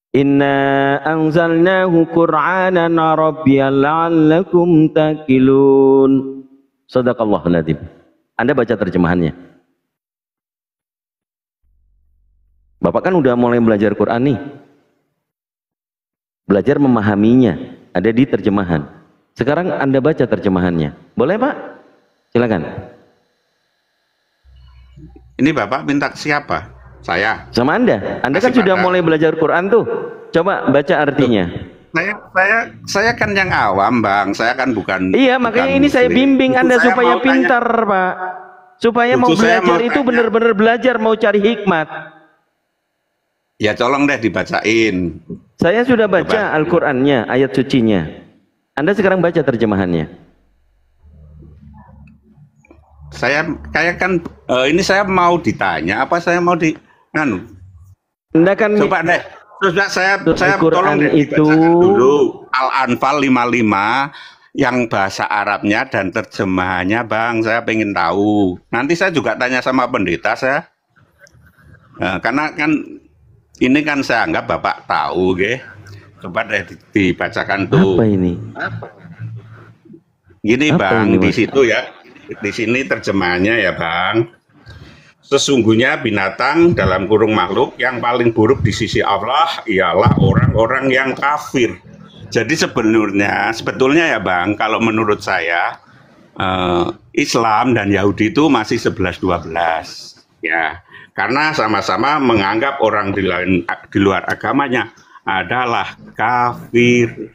Inna anzalnahu Qur'anan Arabiyyan la'allakum taqilun. Shadaqallahul adzim. Anda baca terjemahannya. Bapak kan udah mulai belajar Quran nih. Belajar memahaminya. Ada di terjemahan. Sekarang Anda baca terjemahannya. Boleh Pak? Silakan. Ini Bapak minta siapa? Saya. Sama Anda. Anda kan Masih sudah Bapak. mulai belajar Quran tuh. Coba baca artinya. Saya kan yang awam Bang. Saya kan bukan. Iya, makanya bukan ini saya muslim. bimbing Itu Anda saya supaya mau pintar, Pak. Supaya mau Itu saya belajar mau itu tanya. benar-benar belajar, mau cari hikmat. Ya tolong deh dibacain. Saya sudah baca Coba. Al-Qur'annya, ayat sucinya. Anda sekarang baca terjemahannya. Saya kayak kan ini saya mau ditanya apa saya mau di anu. Anda kan Coba deh. Terus saya Al-Quran tolong deh itu- dibacakan dulu Al-Anfal 55 yang bahasa Arabnya dan terjemahannya, Bang. Saya pengen tahu. Nanti saya juga tanya sama pendeta saya. Nah, karena kan ini kan saya anggap Bapak tahu, ge. Coba deh dibacakan tuh. Apa ini? Gini, Apa Bang, ini, di Mas? situ ya. Di sini terjemahannya ya, Bang. Sesungguhnya binatang dalam kurung makhluk yang paling buruk di sisi Allah ialah orang-orang yang kafir. Jadi sebetulnya ya Bang, kalau menurut saya Islam dan Yahudi itu masih 11-12 ya, karena sama-sama menganggap orang di luar agamanya adalah kafir.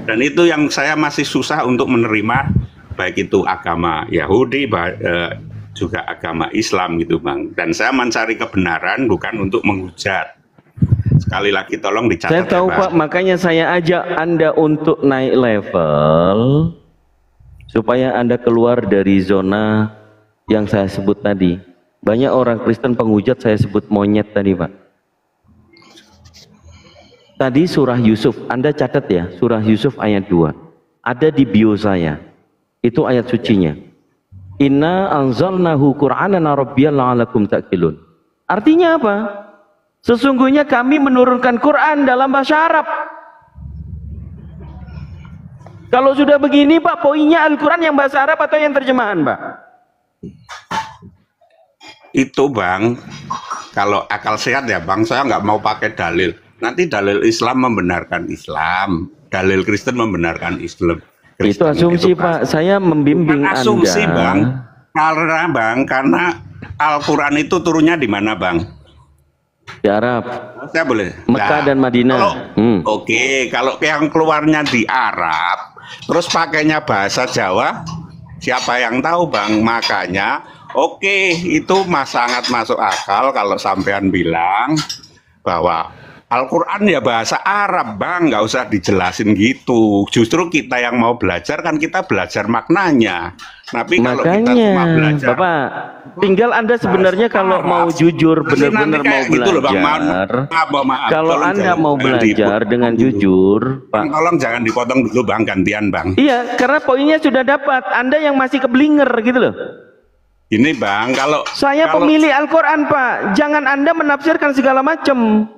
Dan itu yang saya masih susah untuk menerima, baik itu agama Yahudi juga agama Islam gitu Bang. Dan saya mencari kebenaran bukan untuk menghujat. Sekali lagi tolong dicatat. Saya tahu ya, Pak, makanya saya ajak Anda untuk naik level supaya Anda keluar dari zona yang saya sebut tadi. Banyak orang Kristen penghujat saya sebut monyet tadi, Pak. Tadi surah Yusuf, Anda catat ya, surah Yusuf ayat 2. Ada di bio saya. Itu ayat sucinya. Inna anzalnahu Qur'anan Arabiyyan la'alakum ta'qilun. Artinya apa? Sesungguhnya kami menurunkan Quran dalam bahasa Arab. Kalau sudah begini Pak, poinnya Al-Quran yang bahasa Arab atau yang terjemahan Pak? Itu Bang, kalau akal sehat ya Bang, saya nggak mau pakai dalil. Nanti dalil Islam membenarkan Islam, dalil Kristen membenarkan Islam. Itu asumsi Pak, saya membimbing Bukan asumsi Anda. Bang, karena Al-Quran itu turunnya di mana Bang? Di Arab, Saya boleh. Mekah dan Madinah. Oke, kalau yang keluarnya di Arab, terus pakainya bahasa Jawa, siapa yang tahu Bang? Makanya, oke, itu sangat masuk akal kalau sampean bilang bahwa Al-Quran ya bahasa Arab Bang, nggak usah dijelasin gitu. Justru kita yang mau belajar kan kita belajar maknanya. Tapi kalau kita cuma makanya belajar, Bapak, tinggal Anda sebenarnya kalau mau jujur benar-benar mau gitu loh, Bang. belajar, Maaf, kalau tolong Anda jangan- mau jangan belajar dipotong dengan dulu. jujur Pak. Bang, tolong jangan dipotong dulu Bang, gantian Bang. Iya, karena poinnya sudah dapat. Anda yang masih keblinger gitu loh. Ini Bang, Saya kalau pemilih Al-Quran Pak. Jangan Anda menafsirkan segala macam.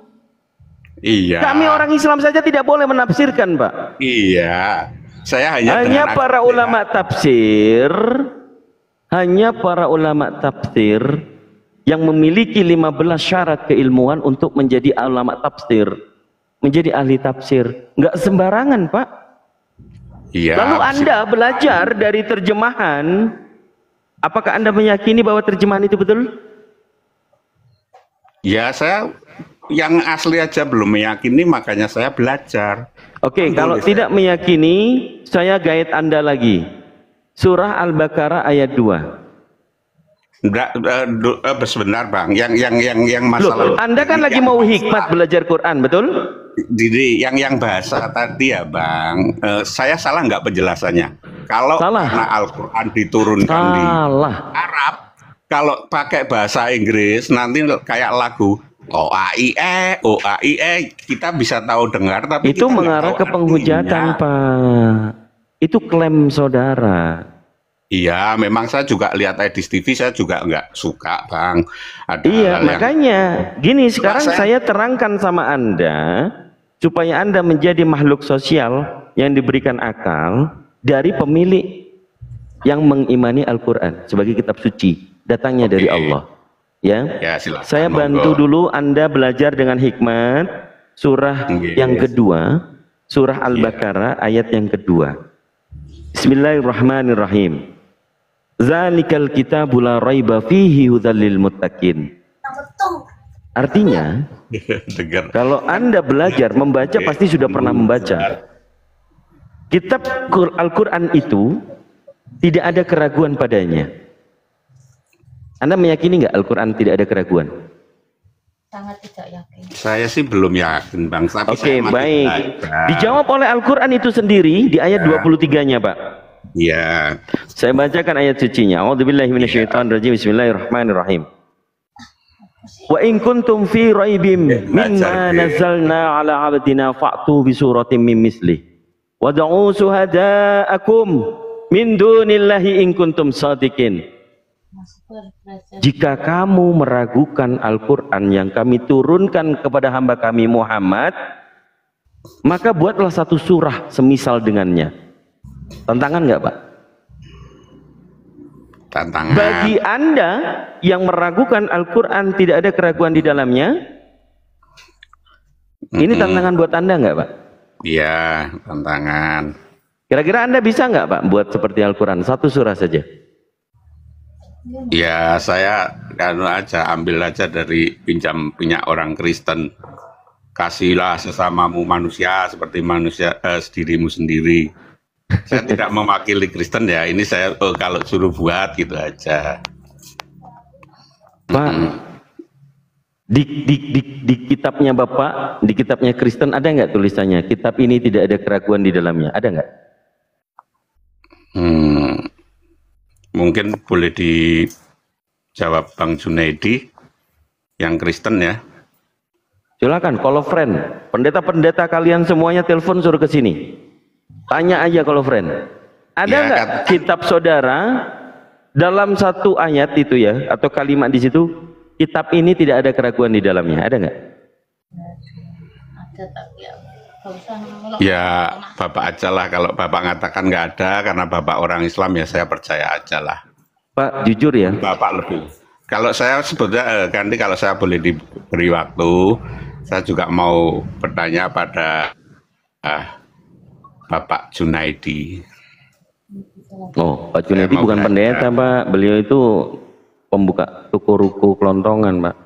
iya, Kami orang Islam saja tidak boleh menafsirkan Pak. iya, saya hanya dengan Hanya para ulama tafsir yang memiliki 15 syarat keilmuan untuk menjadi ulama tafsir, menjadi ahli tafsir. Nggak sembarangan Pak. Iya. Lalu Anda belajar dari terjemahan, apakah Anda meyakini bahwa terjemahan itu betul? Ya, saya yang asli aja belum meyakini, makanya saya belajar. Oke, kalau tidak meyakini, saya guide Anda lagi. Surah Al-Baqarah ayat 2. Sebentar Bang, yang masalah. Loh, Anda kan lagi mau hikmat belajar Quran, betul? Jadi yang bahasa tadi ya Bang, saya salah nggak penjelasannya? Kalau Salah. karena Al-Quran diturunkan di Salah. Arab, kalau pakai bahasa Inggris nanti kayak lagu OAIE, kita bisa tahu dengar, tapi Itu kita nggak mengarah tahu ke penghujatan, artinya. Pak. Itu klaim saudara. Iya, memang saya juga lihat di TV, saya juga nggak suka Bang. Ada Iya, hal yang- makanya gini sekarang saya- saya terangkan sama Anda supaya Anda menjadi makhluk sosial yang diberikan akal dari pemilik yang mengimani Al-Quran sebagai kitab suci, datangnya dari Oke. Allah. Ya, Ya, silakan, saya bantu monggo. dulu Anda belajar dengan hikmat surah Yes. yang kedua, surah Al-Baqarah ayat yang kedua. Bismillahirrahmanirrahim. Zalikal kitabu la raiba fihi hudal lil muttaqin. Artinya, Dengar. kalau Anda belajar membaca pasti sudah pernah membaca. Kitab Al-Quran itu tidak ada keraguan padanya. Anda meyakini nggak Al-Quran tidak ada keraguan? Sangat tidak yakin. Saya sih belum yakin Bang, tapi Oke, saya masih baik. belajar. Dijawab oleh Al-Quran itu sendiri di ayat 23-nya, Pak. Iya. Saya bacakan ayat sucinya. A'udzubillahi minasyaitonirrajim. Bismillahirrahmanirrahim. Wa in kuntum fi raibim mimma nazzalna ala 'abdina fa'tu bi suratin min mislih. Wad'u syuhada'akum min dunillahi in kuntum shadiqin. Jika kamu meragukan Al-Quran yang kami turunkan kepada hamba kami Muhammad, maka buatlah satu surah semisal dengannya. Tantangan nggak, Pak? Tantangan. Bagi Anda yang meragukan Al-Quran, tidak ada keraguan di dalamnya, ini tantangan buat Anda nggak, Pak? Iya, tantangan. Kira-kira Anda bisa nggak, Pak, buat seperti Al-Quran, satu surah saja? Ya, saya ambil aja dari pinjam punya orang Kristen. Kasihlah sesamamu manusia seperti manusia dirimu sendiri. Saya tidak mewakili Kristen ya. Ini saya kalau suruh buat gitu aja. Pak, di kitabnya Bapak, di kitabnya Kristen ada nggak tulisannya? Kitab ini tidak ada keraguan di dalamnya. Ada nggak? Mungkin boleh dijawab Bang Junaidi yang Kristen ya. Silakan, kalau friend, pendeta-pendeta kalian semuanya telepon suruh ke sini. Tanya aja kalau friend. Ada Ya, nggak kitab saudara dalam satu ayat itu ya, atau kalimat di situ, kitab ini tidak ada keraguan di dalamnya? Ada nggak? Ada tapi ya nggak usah kalau Ya, Bapak aja lah. Kalau Bapak ngatakan nggak ada karena Bapak orang Islam, ya saya percaya aja lah. Pak, jujur ya. Bapak lebih. Kalau saya sebetulnya nanti kalau saya boleh diberi waktu, saya juga mau bertanya pada Bapak Junaidi. Oh, Pak Junaidi mau bukan belajar. pendeta, Pak. Beliau itu pembuka toko ruko kelontongan, Pak.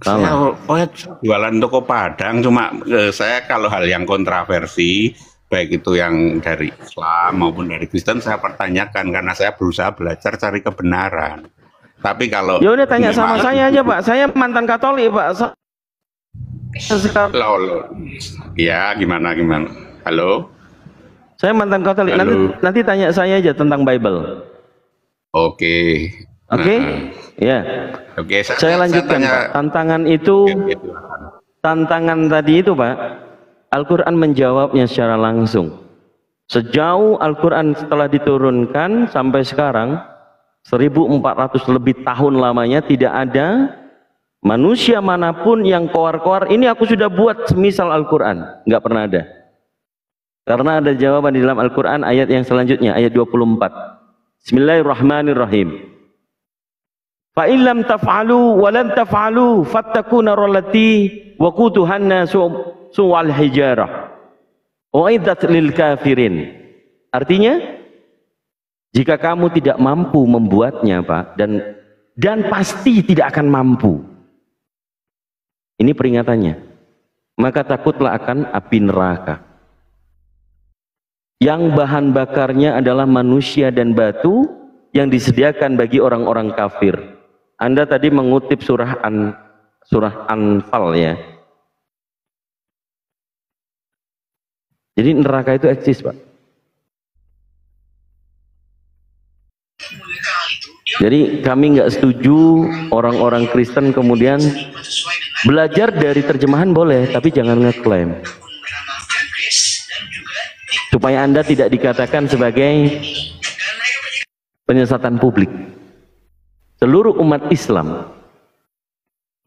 Salah. Saya jualan toko Padang, cuma saya kalau hal yang kontroversi, baik itu yang dari Islam maupun dari Kristen, saya pertanyakan karena saya berusaha belajar cari kebenaran. Tapi kalau Ya udah tanya sama memang- saya aja, Pak. Saya mantan Katolik, Pak. Sekarang Loh. Ya, gimana? Halo? saya mantan Katolik. Halo. Nanti tanya saya aja tentang Bible. Oke. Oke? Ya. Oke, Saya lanjutkan, tanya- Pak. Tantangan itu, Oke, tantangan tadi itu, Pak, Al-Quran menjawabnya secara langsung. Sejauh Al-Quran setelah diturunkan sampai sekarang, 1400 lebih tahun lamanya, tidak ada manusia manapun yang koar-koar, ini aku sudah buat semisal Al-Quran. Nggak pernah ada. Karena ada jawaban di dalam Al-Quran ayat yang selanjutnya, ayat 24. Bismillahirrahmanirrahim. Fa in lam taf'alu wa lan taf'alu fattaqun narallati waquduhan nasu su'al hijarah uiddat lil kafirin. Artinya, jika kamu tidak mampu membuatnya, Pak, dan pasti tidak akan mampu. Ini peringatannya. Maka takutlah akan api neraka. Yang bahan bakarnya adalah manusia dan batu yang disediakan bagi orang-orang kafir. Anda tadi mengutip surah Anfal ya. Jadi neraka itu eksis, Pak. Jadi kami nggak setuju orang-orang Kristen kemudian belajar dari terjemahan boleh, tapi jangan ngeklaim. Supaya Anda tidak dikatakan sebagai penyesatan publik. Seluruh umat Islam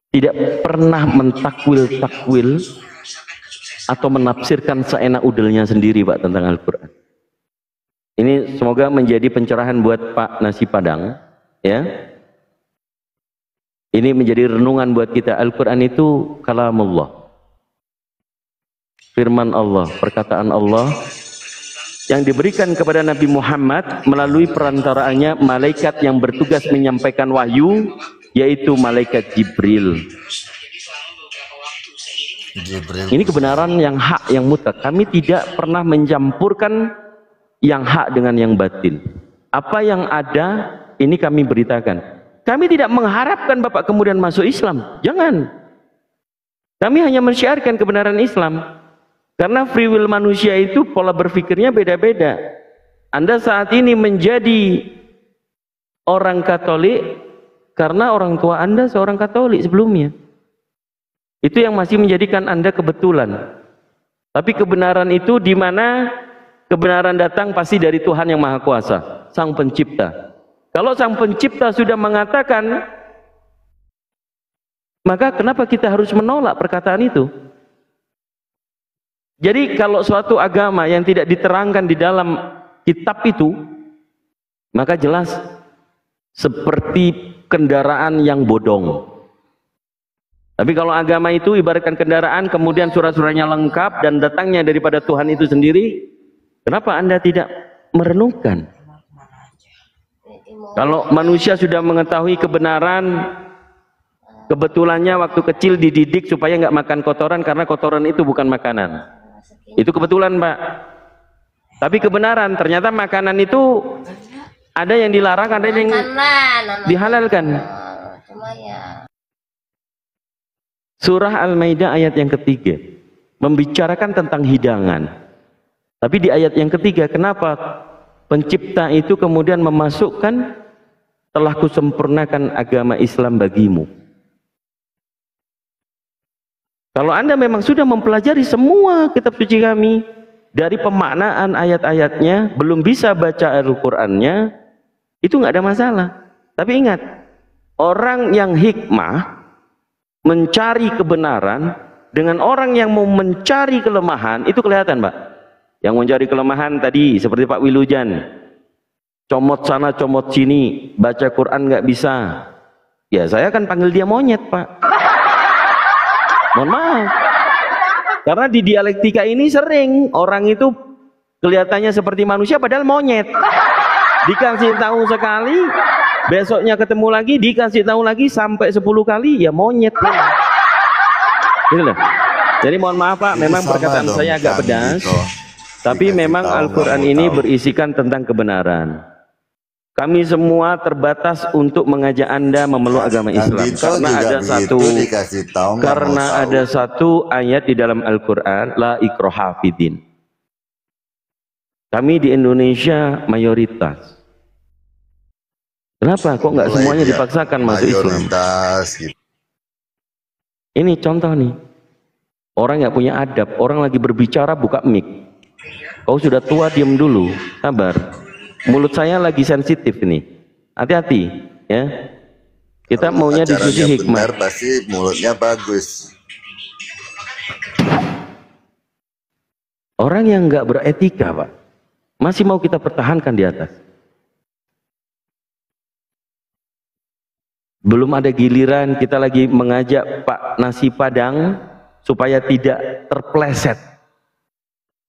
tidak pernah mentakwil-takwil atau menafsirkan seenak udelnya sendiri, Pak, tentang Al-Quran. Ini semoga menjadi pencerahan buat Pak Nasi Padang, ya. Ini menjadi renungan buat kita. Al-Quran itu kalamullah, firman Allah, perkataan Allah yang diberikan kepada Nabi Muhammad melalui perantaraannya malaikat yang bertugas menyampaikan wahyu, yaitu malaikat Jibril. Ini kebenaran yang hak, yang mutlak. Kami tidak pernah mencampurkan yang hak dengan yang batin. Apa yang ada, ini kami beritakan. Kami tidak mengharapkan Bapak kemudian masuk Islam. Jangan. Kami hanya mensyiarkan kebenaran Islam. Karena free will manusia itu pola berpikirnya beda-beda. Anda saat ini menjadi orang Katolik karena orang tua Anda seorang Katolik sebelumnya. Itu yang masih menjadikan Anda kebetulan. Tapi kebenaran itu di mana kebenaran datang pasti dari Tuhan yang Maha Kuasa, Sang Pencipta. Kalau Sang Pencipta sudah mengatakan, maka kenapa kita harus menolak perkataan itu? Jadi kalau suatu agama yang tidak diterangkan di dalam kitab itu, maka jelas seperti kendaraan yang bodong. Tapi kalau agama itu ibaratkan kendaraan, kemudian surat-suratnya lengkap dan datangnya daripada Tuhan itu sendiri, kenapa Anda tidak merenungkan? Kalau manusia sudah mengetahui kebenaran, kebetulannya waktu kecil dididik supaya nggak makan kotoran karena kotoran itu bukan makanan. Itu kebetulan, Pak. Tapi kebenaran, ternyata makanan itu ada yang dilarang, ada yang dihalalkan. Cuma ya. Surah Al-Maidah ayat yang ketiga membicarakan tentang hidangan. Tapi di ayat yang ketiga, kenapa Pencipta itu kemudian memasukkan telah kusempurnakan agama Islam bagimu? Kalau Anda memang sudah mempelajari semua kitab suci kami, dari pemaknaan ayat-ayatnya, belum bisa baca Al-Qur'annya, itu nggak ada masalah. Tapi ingat, orang yang hikmah mencari kebenaran dengan orang yang mau mencari kelemahan, itu kelihatan, Pak. Yang mencari kelemahan tadi seperti Pak Wilujan, comot sana comot sini, baca Quran nggak bisa, ya saya akan panggil dia monyet, Pak. Mohon maaf, karena di dialektika ini sering orang itu kelihatannya seperti manusia padahal monyet. Dikasih tahu sekali, besoknya ketemu lagi, dikasih tahu lagi sampai 10 kali, ya monyet. Gitu loh. Jadi mohon maaf, Pak, memang perkataan saya agak pedas, tapi memang Al-Quran ini berisikan tentang kebenaran. Kami semua terbatas untuk mengajak Anda memeluk agama Islam karena ada satu ayat di dalam Al-Quran, la ikraha fiddin. Kami di Indonesia mayoritas. Kenapa kok nggak semuanya dipaksakan masuk Islam? Gitu. Ini contoh nih, orang nggak punya adab, orang lagi berbicara buka mic. Kau sudah tua, diam dulu, sabar. Mulut saya lagi sensitif ini, hati-hati ya. Kita maunya diskusi hikmah. Benar, pasti mulutnya bagus. Orang yang nggak beretika, Pak, masih mau kita pertahankan di atas. Belum ada giliran kita lagi mengajak Pak Nasi Padang supaya tidak terpleset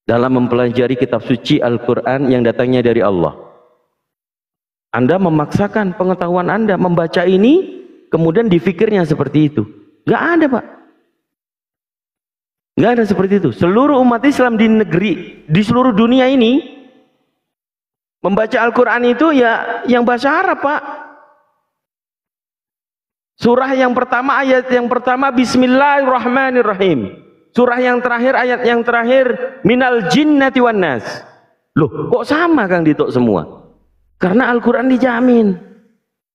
dalam mempelajari kitab suci Al-Quran yang datangnya dari Allah. Anda memaksakan pengetahuan Anda membaca ini, kemudian difikirnya seperti itu. Nggak ada, Pak. Nggak ada seperti itu. Seluruh umat Islam di negeri, di seluruh dunia ini, membaca Al-Quran itu ya yang bahasa Arab, Pak. Surah yang pertama, ayat yang pertama, Bismillahirrahmanirrahim. Surah yang terakhir, ayat yang terakhir, minal jinnati wan nas. Loh, kok sama Kang Dito semua? Karena Al-Quran dijamin.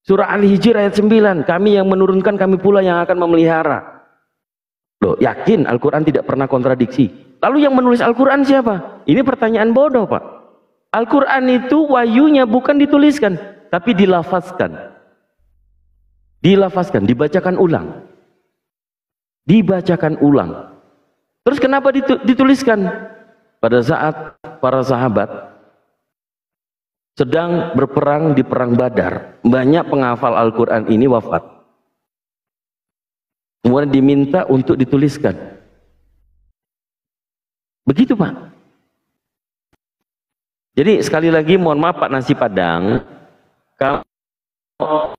Surah Al-Hijr ayat 9, kami yang menurunkan, kami pula yang akan memelihara. Loh, yakin Al-Quran tidak pernah kontradiksi. Lalu yang menulis Al-Quran siapa? Ini pertanyaan bodoh, Pak. Al-Quran itu wahyunya bukan dituliskan, tapi dilafazkan. Dilafazkan, dibacakan ulang. Dibacakan ulang. Terus kenapa dituliskan? Pada saat para sahabat sedang berperang di perang Badar, banyak penghafal Al-Quran ini wafat. Kemudian diminta untuk dituliskan. Begitu, Pak. Jadi sekali lagi mohon maaf Pak Nasi Padang, kalau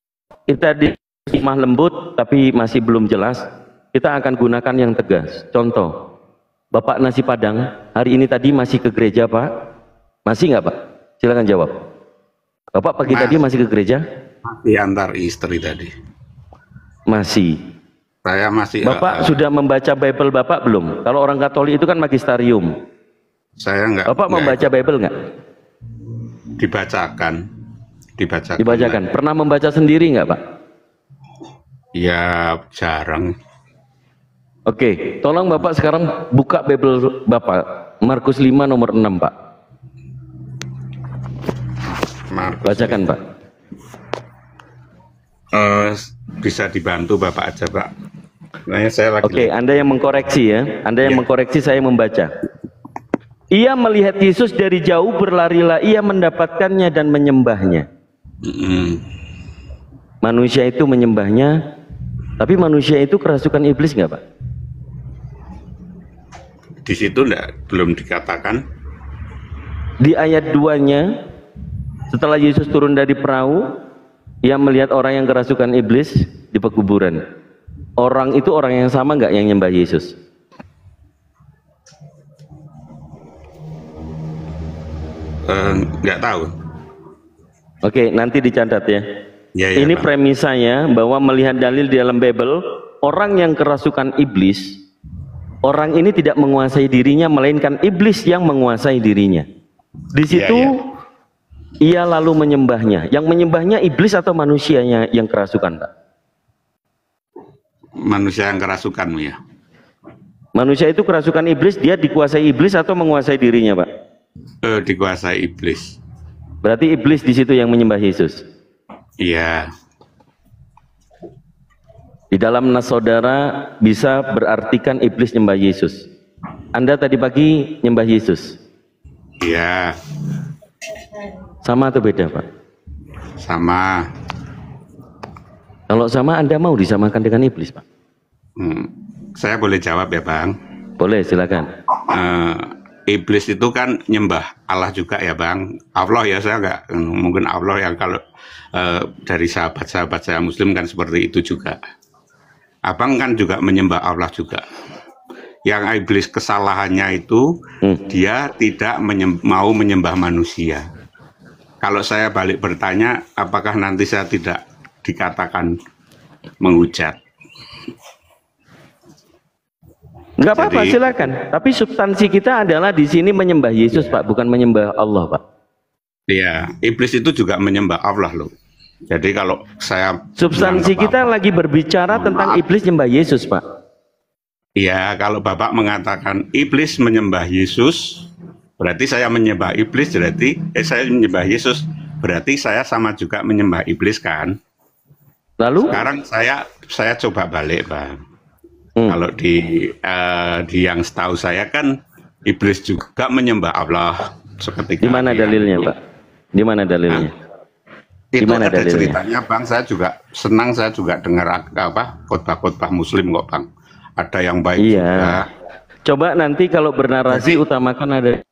kita di lemah lembut tapi masih belum jelas, kita akan gunakan yang tegas. Contoh, Bapak Nasi Padang hari ini tadi masih ke gereja, Pak? Masih nggak, Pak? Silakan jawab. Bapak pagi tadi masih ke gereja? Masih antar istri tadi. Masih. Saya masih. Bapak sudah membaca Bible Bapak belum? Kalau orang Katolik itu kan magisterium. Saya enggak. Bapak membaca Bible nggak? Dibacakan. Dibacakan. Pernah membaca sendiri nggak, Pak? Ya jarang. Oke, tolong Bapak sekarang buka Bible Bapak, Markus 5 nomor 6 Pak. Markus. Bacakan Pak. Bisa dibantu Bapak aja Pak. Nah, saya lagi. Oke, Anda yang mengkoreksi ya. Anda yang mengkoreksi, saya membaca. Ia melihat Yesus dari jauh, berlarilah ia mendapatkannya dan menyembahnya. Manusia itu menyembahnya, tapi manusia itu kerasukan iblis nggak Pak? Di situ belum dikatakan. Di ayat 2-nya, setelah Yesus turun dari perahu, ia melihat orang yang kerasukan iblis di pekuburan. Orang itu orang yang sama nggak yang nyembah Yesus? Nggak tahu. Oke, nanti dicatat ya. Ya, Ini Pak. premisanya bahwa melihat dalil di dalam Bible, orang yang kerasukan iblis, orang ini tidak menguasai dirinya, melainkan iblis yang menguasai dirinya. Di situ ia lalu menyembahnya. Yang menyembahnya iblis atau manusianya yang kerasukan, Pak? Manusia yang kerasukan ya. Manusia itu kerasukan iblis, dia dikuasai iblis atau menguasai dirinya, Pak? Dikuasai iblis. Berarti iblis di situ yang menyembah Yesus. Iya. Di dalam nas saudara bisa berartikan iblis nyembah Yesus. Anda tadi pagi nyembah Yesus. Iya. Sama atau beda, Pak? Sama. Kalau sama, Anda mau disamakan dengan iblis, Pak? Saya boleh jawab ya Bang? Boleh, silakan. Iblis itu kan nyembah Allah juga ya Bang. Allah ya, saya nggak mungkin Allah yang kalau dari sahabat-sahabat saya Muslim kan seperti itu juga. Abang kan juga menyembah Allah juga. Yang iblis kesalahannya itu dia tidak mau menyembah manusia. Kalau saya balik bertanya, apakah nanti saya tidak dikatakan menghujat? Enggak apa-apa, silakan. Tapi substansi kita adalah di sini menyembah Yesus, Pak, bukan menyembah Allah, Pak. Iya, iblis itu juga menyembah Allah loh. Jadi kalau saya substansi kita lagi berbicara tentang iblis menyembah Yesus, Pak. Iya, kalau Bapak mengatakan iblis menyembah Yesus, berarti saya menyembah iblis, berarti saya menyembah Yesus, berarti saya sama juga menyembah iblis kan? Lalu? Sekarang saya coba balik, Bang. Kalau di yang setahu saya kan iblis juga menyembah Allah seketika. Di mana dalilnya, Pak? Di mana dalilnya? Itu Dimana ada dalilnya? ceritanya, Bang. Saya juga senang, saya juga dengar khotbah-khotbah Muslim kok, Bang. Ada yang baik juga. Coba nanti kalau bernarasi utamakan ada.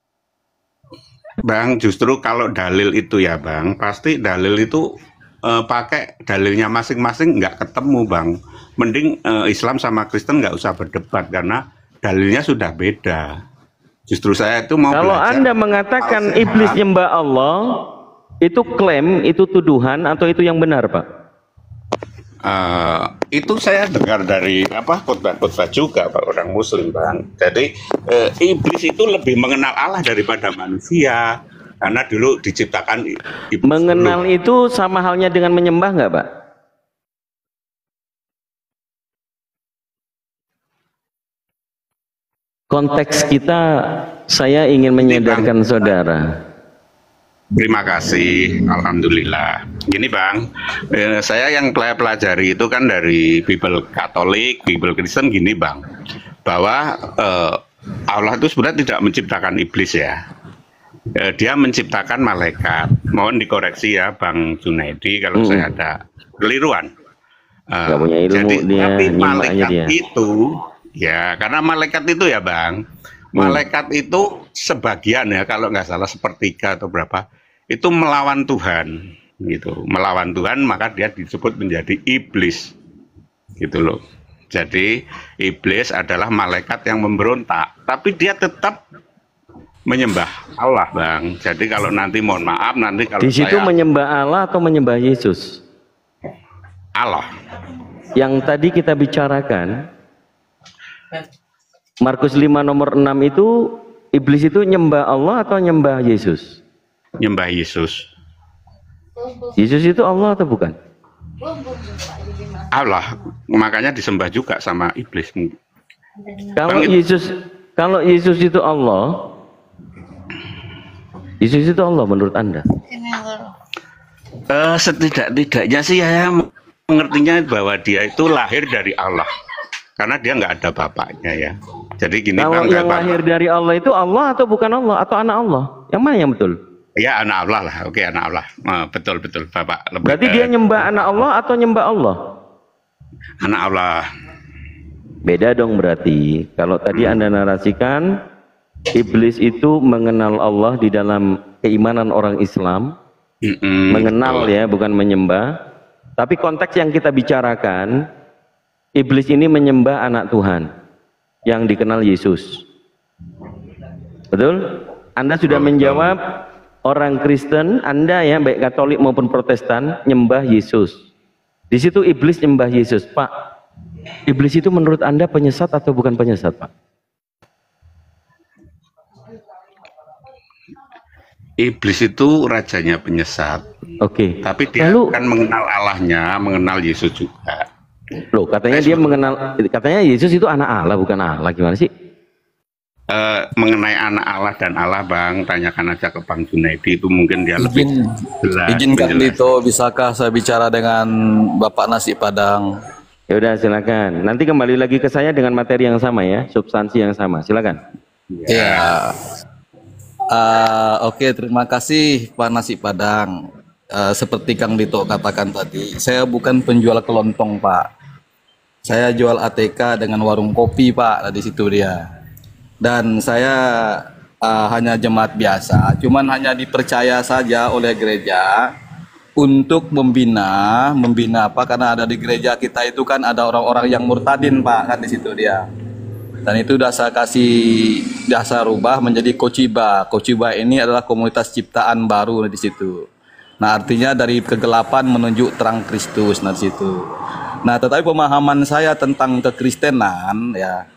Bang, justru kalau dalil itu ya, Bang, pasti dalil itu pakai dalilnya masing-masing nggak ketemu, Bang. Mending Islam sama Kristen nggak usah berdebat karena dalilnya sudah beda. Justru saya itu mau kalau belajar. Anda mengatakan iblis nyembah Allah, itu klaim, itu tuduhan, atau itu yang benar, Pak? Itu saya dengar dari khotbah-khotbah juga, Pak, orang Muslim, Bang. Jadi iblis itu lebih mengenal Allah daripada manusia karena dulu diciptakan iblis. Mengenal dulu. itu sama halnya dengan menyembah nggak, Pak? Konteks kita, saya ingin menyadarkan saudara. Terima kasih, alhamdulillah. Gini Bang, saya yang pelajari itu kan dari Bible Katolik, Bible Kristen gini Bang, bahwa Allah itu sebenarnya tidak menciptakan iblis ya. Dia menciptakan malaikat. Mohon dikoreksi ya Bang Junaidi kalau saya ada keliruan. Gak punya ilmu, Jadi, dia tapi malaikat dia. itu, ya karena malaikat itu ya Bang, malaikat itu sebagian ya kalau nggak salah sepertiga atau berapa, itu melawan Tuhan gitu, melawan Tuhan, maka dia disebut menjadi iblis gitu loh. Jadi iblis adalah malaikat yang memberontak, tapi dia tetap menyembah Allah, Bang. Jadi kalau nanti mohon maaf nanti kalau Di situ saya menyembah Allah atau menyembah Yesus? Allah. Yang tadi kita bicarakan Markus 5 nomor 6 itu iblis itu nyembah Allah atau nyembah Yesus? Nyembah Yesus. Yesus itu Allah atau bukan? Allah, makanya disembah juga sama iblis. Kalau Yesus itu Allah, Yesus itu Allah menurut Anda? Setidak-tidaknya sih saya mengertinya bahwa dia itu lahir dari Allah, karena dia nggak ada bapaknya ya. Jadi gini Kalau Bang, yang lahir dari Allah itu Allah atau bukan Allah atau anak Allah? Yang mana yang betul? ya anak Allah lah, oke anak Allah. Betul Bapak. Berarti dia nyembah anak Allah atau nyembah Allah? Anak Allah. Beda dong berarti. Kalau tadi Anda narasikan iblis itu mengenal Allah di dalam keimanan orang Islam, mengenal ya, bukan menyembah. Tapi konteks yang kita bicarakan, iblis ini menyembah anak Tuhan yang dikenal Yesus. Betul? Anda sudah menjawab orang Kristen, Anda ya, baik Katolik maupun Protestan, nyembah Yesus. Di situ iblis nyembah Yesus. Pak, iblis itu menurut Anda penyesat atau bukan penyesat, Pak? Iblis itu rajanya penyesat. Oke. Tapi dia kan mengenal Allahnya, mengenal Yesus juga. Loh, katanya dia mengenal, katanya Yesus itu anak Allah, bukan Allah. Gimana sih? Mengenai anak Allah dan Allah, Bang, tanyakan aja ke Bang Junaidi, itu mungkin dia lebih jelas. Izinkan Lito, bisakah saya bicara dengan Bapak Nasi Padang? Ya udah, silakan. Nanti kembali lagi ke saya dengan materi yang sama ya, substansi yang sama. Silakan. Ya. Oke, terima kasih Pak Nasi Padang. Seperti Kang Dito katakan tadi, saya bukan penjual kelontong, Pak. Saya jual ATK dengan warung kopi, Pak. Di situ dia. Dan saya hanya jemaat biasa, cuman hanya dipercaya saja oleh gereja untuk membina apa? Karena ada di gereja kita itu kan ada orang-orang yang murtadin, Pak, kan di situ dia. Dan itu udah saya kasih dasar rubah menjadi Kochiba. Kochiba ini adalah komunitas ciptaan baru di situ. Nah, artinya dari kegelapan menuju terang Kristus, di situ. Nah, tetapi pemahaman saya tentang kekristenan ya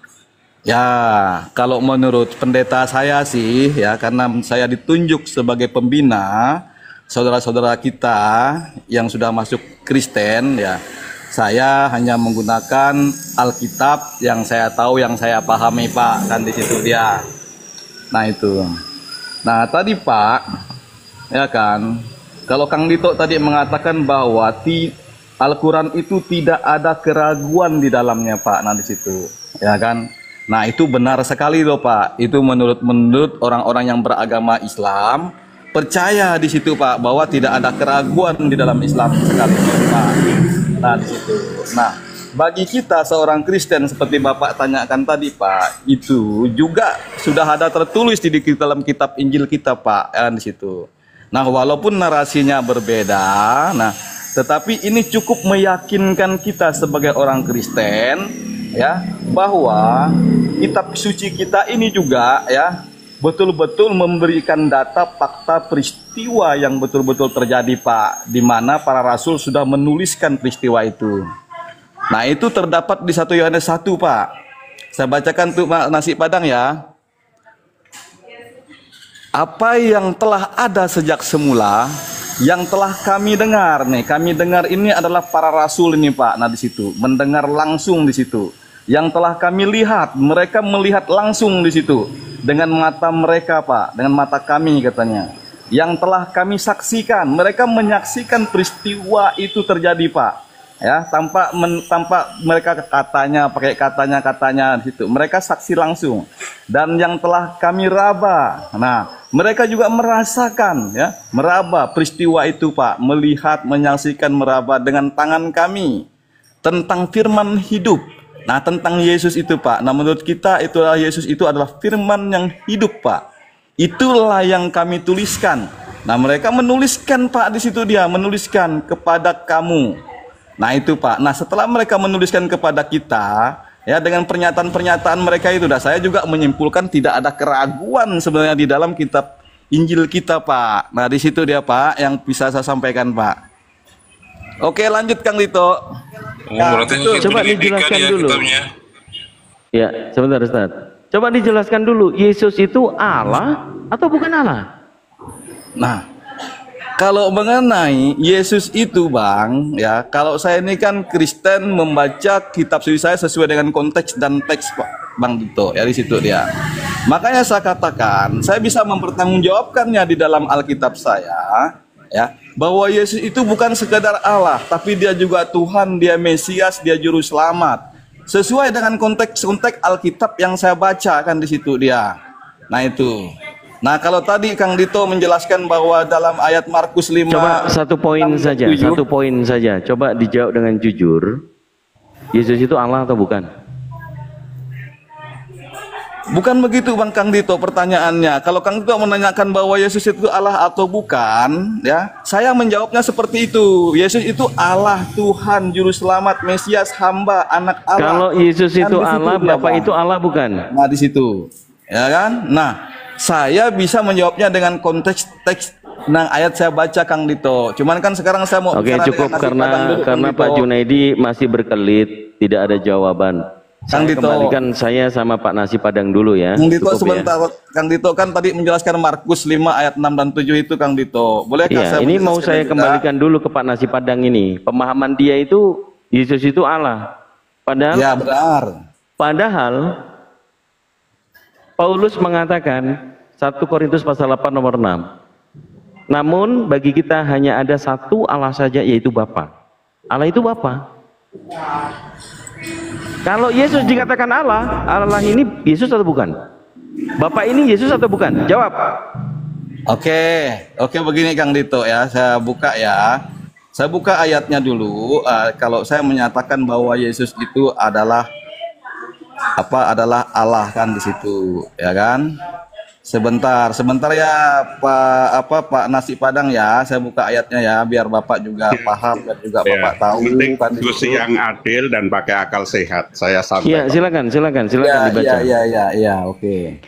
kalau menurut pendeta saya sih ya, karena saya ditunjuk sebagai pembina saudara-saudara kita yang sudah masuk Kristen ya, saya hanya menggunakan Alkitab yang saya tahu, yang saya pahami, Pak, kan di situ dia. Nah itu. Nah tadi Pak, ya kan, kalau Kang Dito tadi mengatakan bahwa Al-Quran itu tidak ada keraguan di dalamnya, Pak. Nah di situ, ya kan. Nah itu benar sekali loh, Pak. Itu menurut orang-orang yang beragama Islam percaya di situ, Pak, bahwa tidak ada keraguan di dalam Islam sekali, Pak. Nah di situ. Nah bagi kita seorang Kristen seperti Bapak tanyakan tadi, Pak, itu juga sudah ada tertulis di dalam kitab Injil kita, Pak, ya, di situ. Nah walaupun narasinya berbeda, nah tetapi ini cukup meyakinkan kita sebagai orang Kristen ya, bahwa kitab suci kita ini juga ya betul-betul memberikan data fakta peristiwa yang betul-betul terjadi, Pak, di mana para rasul sudah menuliskan peristiwa itu. Nah itu terdapat di 1 Yohanes 1, Pak. Saya bacakan tuh Pak Nasi Padang ya. Apa yang telah ada sejak semula, yang telah kami dengar nih, kami dengar ini adalah para rasul ini, Pak. Nah di situ mendengar langsung di situ. Yang telah kami lihat, mereka melihat langsung di situ dengan mata mereka, Pak, dengan mata kami katanya. Yang telah kami saksikan, mereka menyaksikan peristiwa itu terjadi, Pak. Ya, tanpa mereka katanya pakai katanya di situ. Mereka saksi langsung. Dan yang telah kami raba. Nah, mereka juga merasakan ya, meraba peristiwa itu, Pak, melihat, menyaksikan, meraba dengan tangan kami tentang firman hidup. Nah, tentang Yesus itu, Pak. Nah, menurut kita itulah Yesus itu adalah firman yang hidup, Pak. Itulah yang kami tuliskan. Nah, mereka menuliskan, Pak, di situ dia menuliskan kepada kamu. Nah, itu, Pak. Nah, setelah mereka menuliskan kepada kita, ya dengan pernyataan-pernyataan mereka itu, saya juga menyimpulkan tidak ada keraguan sebenarnya di dalam kitab Injil kita, Pak. Nah, di situ dia, Pak, yang bisa saya sampaikan, Pak. Oke, lanjut Kang Dito. Coba dijelaskan dulu. Ya, sebentar Ustaz. Coba dijelaskan dulu, Yesus itu Allah atau bukan Allah? Nah, kalau mengenai Yesus itu, Bang, ya, kalau saya ini kan Kristen membaca kitab suci saya sesuai dengan konteks dan teks, Pak. Bang Dito, ya di situ dia. Makanya saya katakan, saya bisa mempertanggungjawabkannya di dalam Alkitab saya, ya, bahwa Yesus itu bukan sekedar Allah, tapi dia juga Tuhan, dia Mesias, dia juru selamat. Sesuai dengan konteks Alkitab yang saya baca kan di situ dia. Nah itu. Nah kalau tadi Kang Dito menjelaskan bahwa dalam ayat Markus 5, coba satu poin saja, coba dijawab dengan jujur. Yesus itu Allah atau bukan? Bukan begitu Bang Kang Dito pertanyaannya. Kalau Kang Dito menanyakan bahwa Yesus itu Allah atau bukan, ya, saya menjawabnya seperti itu. Yesus itu Allah, Tuhan, Juru Selamat, Mesias, hamba, anak Allah. Kalau Yesus itu kan Allah, Bapak itu Allah bukan? Nah di situ, ya kan? Nah, saya bisa menjawabnya dengan konteks teks. Nah ayat saya baca Kang Dito. Cuman kan sekarang saya mau. Oke, cukup karena Pak Junaidi masih berkelit, tidak ada jawaban. Kang Saya Dito, kembalikan saya sama Pak Nasi Padang dulu ya. Kang Dito Cukup sebentar, ya. Kang Dito kan tadi menjelaskan Markus 5 ayat 6 dan 7 itu Kang Dito. Bolehkah Iya, saya ini mau menjelaskan saya juga? kembalikan dulu ke Pak Nasi Padang ini. Pemahaman dia itu Yesus itu Allah. Padahal Ya benar. Padahal Paulus mengatakan 1 Korintus pasal 8 nomor 6. Namun bagi kita hanya ada satu Allah saja, yaitu Bapa. Allah itu Bapa. Kalau Yesus dikatakan Allah, Allah ini Yesus atau bukan? Bapak ini Yesus atau bukan? Jawab. Oke begini Kang Dito ya, saya buka ya. Saya buka ayatnya dulu. Kalau saya menyatakan bahwa Yesus itu adalah adalah Allah kan di situ, ya kan? Sebentar ya Pak Nasi Padang ya, saya buka ayatnya ya biar Bapak juga paham dan juga Bapak tahu kan diskusi yang adil dan pakai akal sehat. Saya Iya, sampaikan. silakan dibaca. Ya, oke.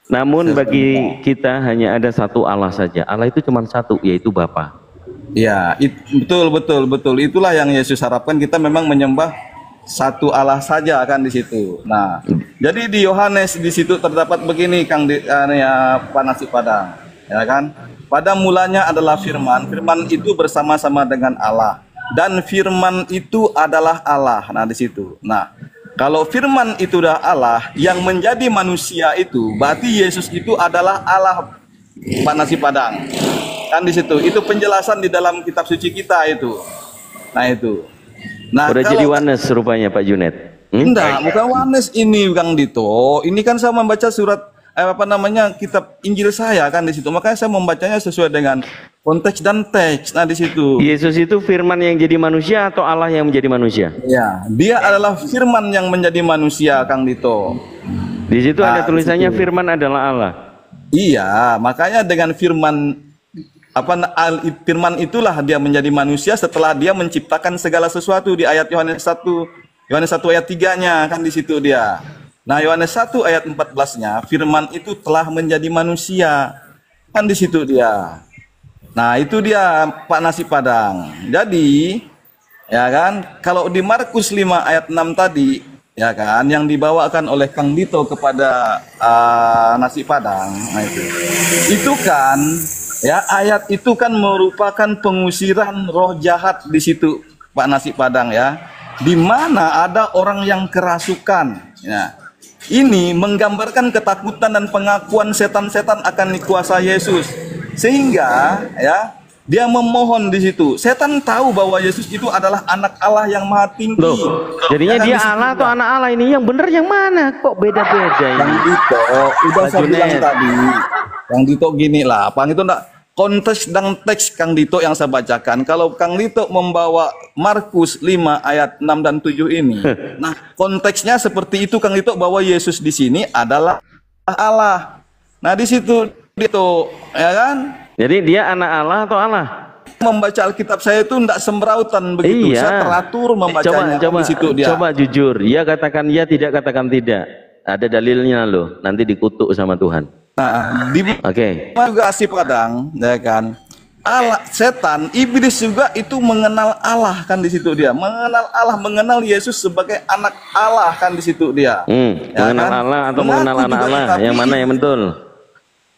Namun bagi kita hanya ada satu Allah saja. Allah itu cuma satu, yaitu Bapa. Ya, betul. Itulah yang Yesus harapkan, kita memang menyembah satu Allah saja kan di situ. Nah, jadi di Yohanes di situ terdapat begini Pak Nasi Padang, ya kan? Pada mulanya adalah firman, firman itu bersama-sama dengan Allah, dan firman itu adalah Allah. Nah, di situ. Nah, kalau firman itu adalah Allah yang menjadi manusia itu, berarti Yesus itu adalah Allah, Pak Nasi Padang. Kan di situ. Itu penjelasan di dalam kitab suci kita itu. Nah, itu. Nah, udah jadi Yohanes rupanya Pak Junet. Enggak, bukan Yohanes ini Kang Dito. Ini kan saya membaca surat kitab Injil saya kan di situ. Makanya saya membacanya sesuai dengan konteks dan teks. Nah, di situ. Yesus itu firman yang jadi manusia atau Allah yang menjadi manusia? Ya, dia adalah firman yang menjadi manusia Kang Dito. Di situ ada tulisannya firman adalah Allah. Iya, makanya dengan firman firman itulah dia menjadi manusia setelah dia menciptakan segala sesuatu di ayat Yohanes 1 ayat 3-nya kan di situ dia. Nah, Yohanes 1 ayat 14-nya firman itu telah menjadi manusia. Kan di situ dia. Nah, itu dia Pak Nasi Padang. Jadi, ya kan, kalau di Markus 5 ayat 6 tadi, ya kan, yang dibawakan oleh Kang Dito kepada Nasi Padang, nah itu kan ya, ayat itu kan merupakan pengusiran roh jahat di situ Pak Nasi Padang ya, di mana ada orang yang kerasukan ya. Ini menggambarkan ketakutan dan pengakuan setan-setan akan kuasa Yesus, sehingga ya dia memohon di situ. Setan tahu bahwa Yesus itu adalah anak Allah yang maha tinggi. Loh, jadinya dia Allah atau anak Allah ini yang benar yang mana? Kok beda-beda ini? Yang Dito, udah saya bilang tadi. Yang Dito gini lah, Pak itu enggak konteks dan teks Kang Dito yang saya bacakan. Kalau Kang Dito membawa Markus 5 ayat 6 dan 7 ini, nah konteksnya seperti itu Kang Dito, bahwa Yesus di sini adalah Allah. Nah, di situ Dito, ya kan? Jadi dia anak Allah atau Allah? Membaca Alkitab saya itu tidak semberautan begitu. Iya. Saya teratur membacanya. Coba, di situ dia. Coba jujur, ya katakan ya, tidak katakan tidak. Ada dalilnya loh, nanti dikutuk sama Tuhan. Nah, Oke. juga Nasi Padang, ya kan? Allah, setan, iblis juga itu mengenal Allah kan di situ dia. Mengenal Allah, mengenal Yesus sebagai anak Allah kan di situ dia. Ya mengenal kan? Allah atau Mengaku mengenal anak juga, Allah, tapi yang mana yang betul?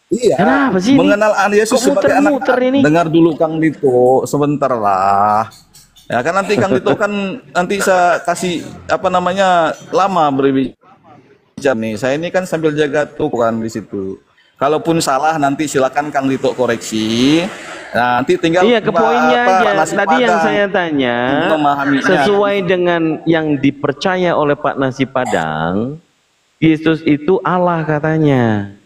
Iya. Kenapa sih ini? Mengenal Yesus Kok sebagai anak muter-muter Allah. ini? Dengar dulu Kang Dito, sebentar lah. Ya kan nanti Kang Dito kan nanti saya kasih lama berbicara. jam nih. Saya ini kan sambil jaga toko kan di situ. Kalaupun salah nanti silakan Kang Lito koreksi. Nah, nanti tinggal Iya, ke poinnya aja. Nasi Tadi yang Padang saya tanya, memahaminya. sesuai dengan yang dipercaya oleh Pak Nasi Padang, Yesus itu Allah katanya.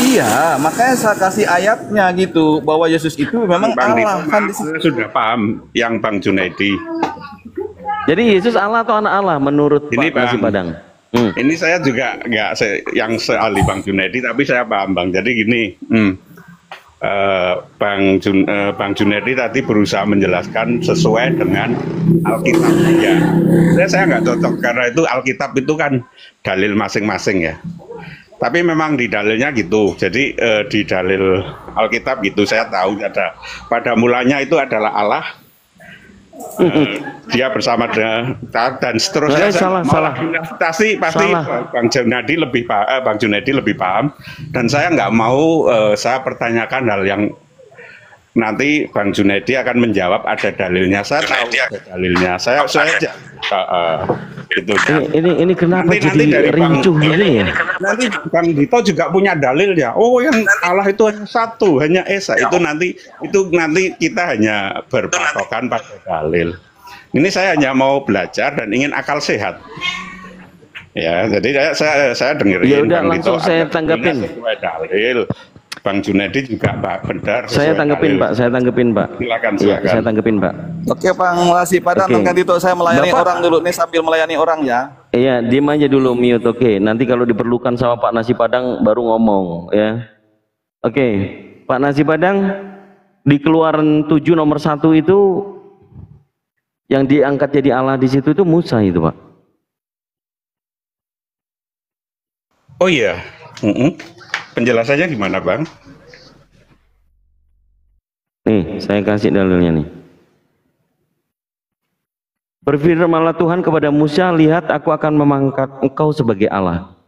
Iya, makanya saya kasih ayatnya gitu bahwa Yesus itu memang Bang Dito, Allah kan di situ. saya sudah paham yang Bang Junaidi. Jadi Yesus Allah atau anak Allah menurut Ini, Pak Nasi Bang. Padang? Ini saya juga nggak yang seahli Bang Junaidi, tapi saya paham Bang. Jadi gini, Bang Junaidi tadi berusaha menjelaskan sesuai dengan Alkitab. Ya, saya nggak cocok karena itu Alkitab itu kan dalil masing-masing ya. Tapi memang di dalilnya gitu. Jadi di dalil Alkitab gitu saya tahu ada pada mulanya itu adalah Allah. Dia bersama dan seterusnya. Salah. Pasti Bang Junaidi lebih paham dan saya nggak mau saya pertanyakan hal yang nanti Bang Junaidi akan menjawab ada dalilnya. Saya tahu ada dalilnya. Saya aja gitu. Ini kenapa Nanti jadi dari rincuh ini ya? Nanti Bang Dito juga punya dalilnya. Oh, yang Allah itu hanya satu, hanya Esa. Itu nanti kita hanya berpatokan pada dalil. Ini saya hanya mau belajar dan ingin akal sehat. Ya, jadi saya dengerin. Ya udah, Bang langsung Dito saya ada tanggapin. sesuai dalil. Bang Junaidi juga benar. Saya tanggepin Pak, Silakan. Iya, saya tanggepin Pak. Oke, Bang Nasi Padang, Oke. Kang Dito, saya melayani Bapak- orang dulu nih sambil melayani orang ya. Iya, diem aja dulu, mute. Oke, nanti kalau diperlukan sama Pak Nasi Padang baru ngomong ya. Oke, Pak Nasi Padang, di Keluaran 7 nomor 1 itu yang diangkat jadi Allah di situ itu Musa itu, Pak. Oh iya. Penjelasannya gimana, Bang? Nih, saya kasih dalilnya nih. Berfirmanlah Tuhan kepada Musa, lihat aku akan mengangkat engkau sebagai Allah.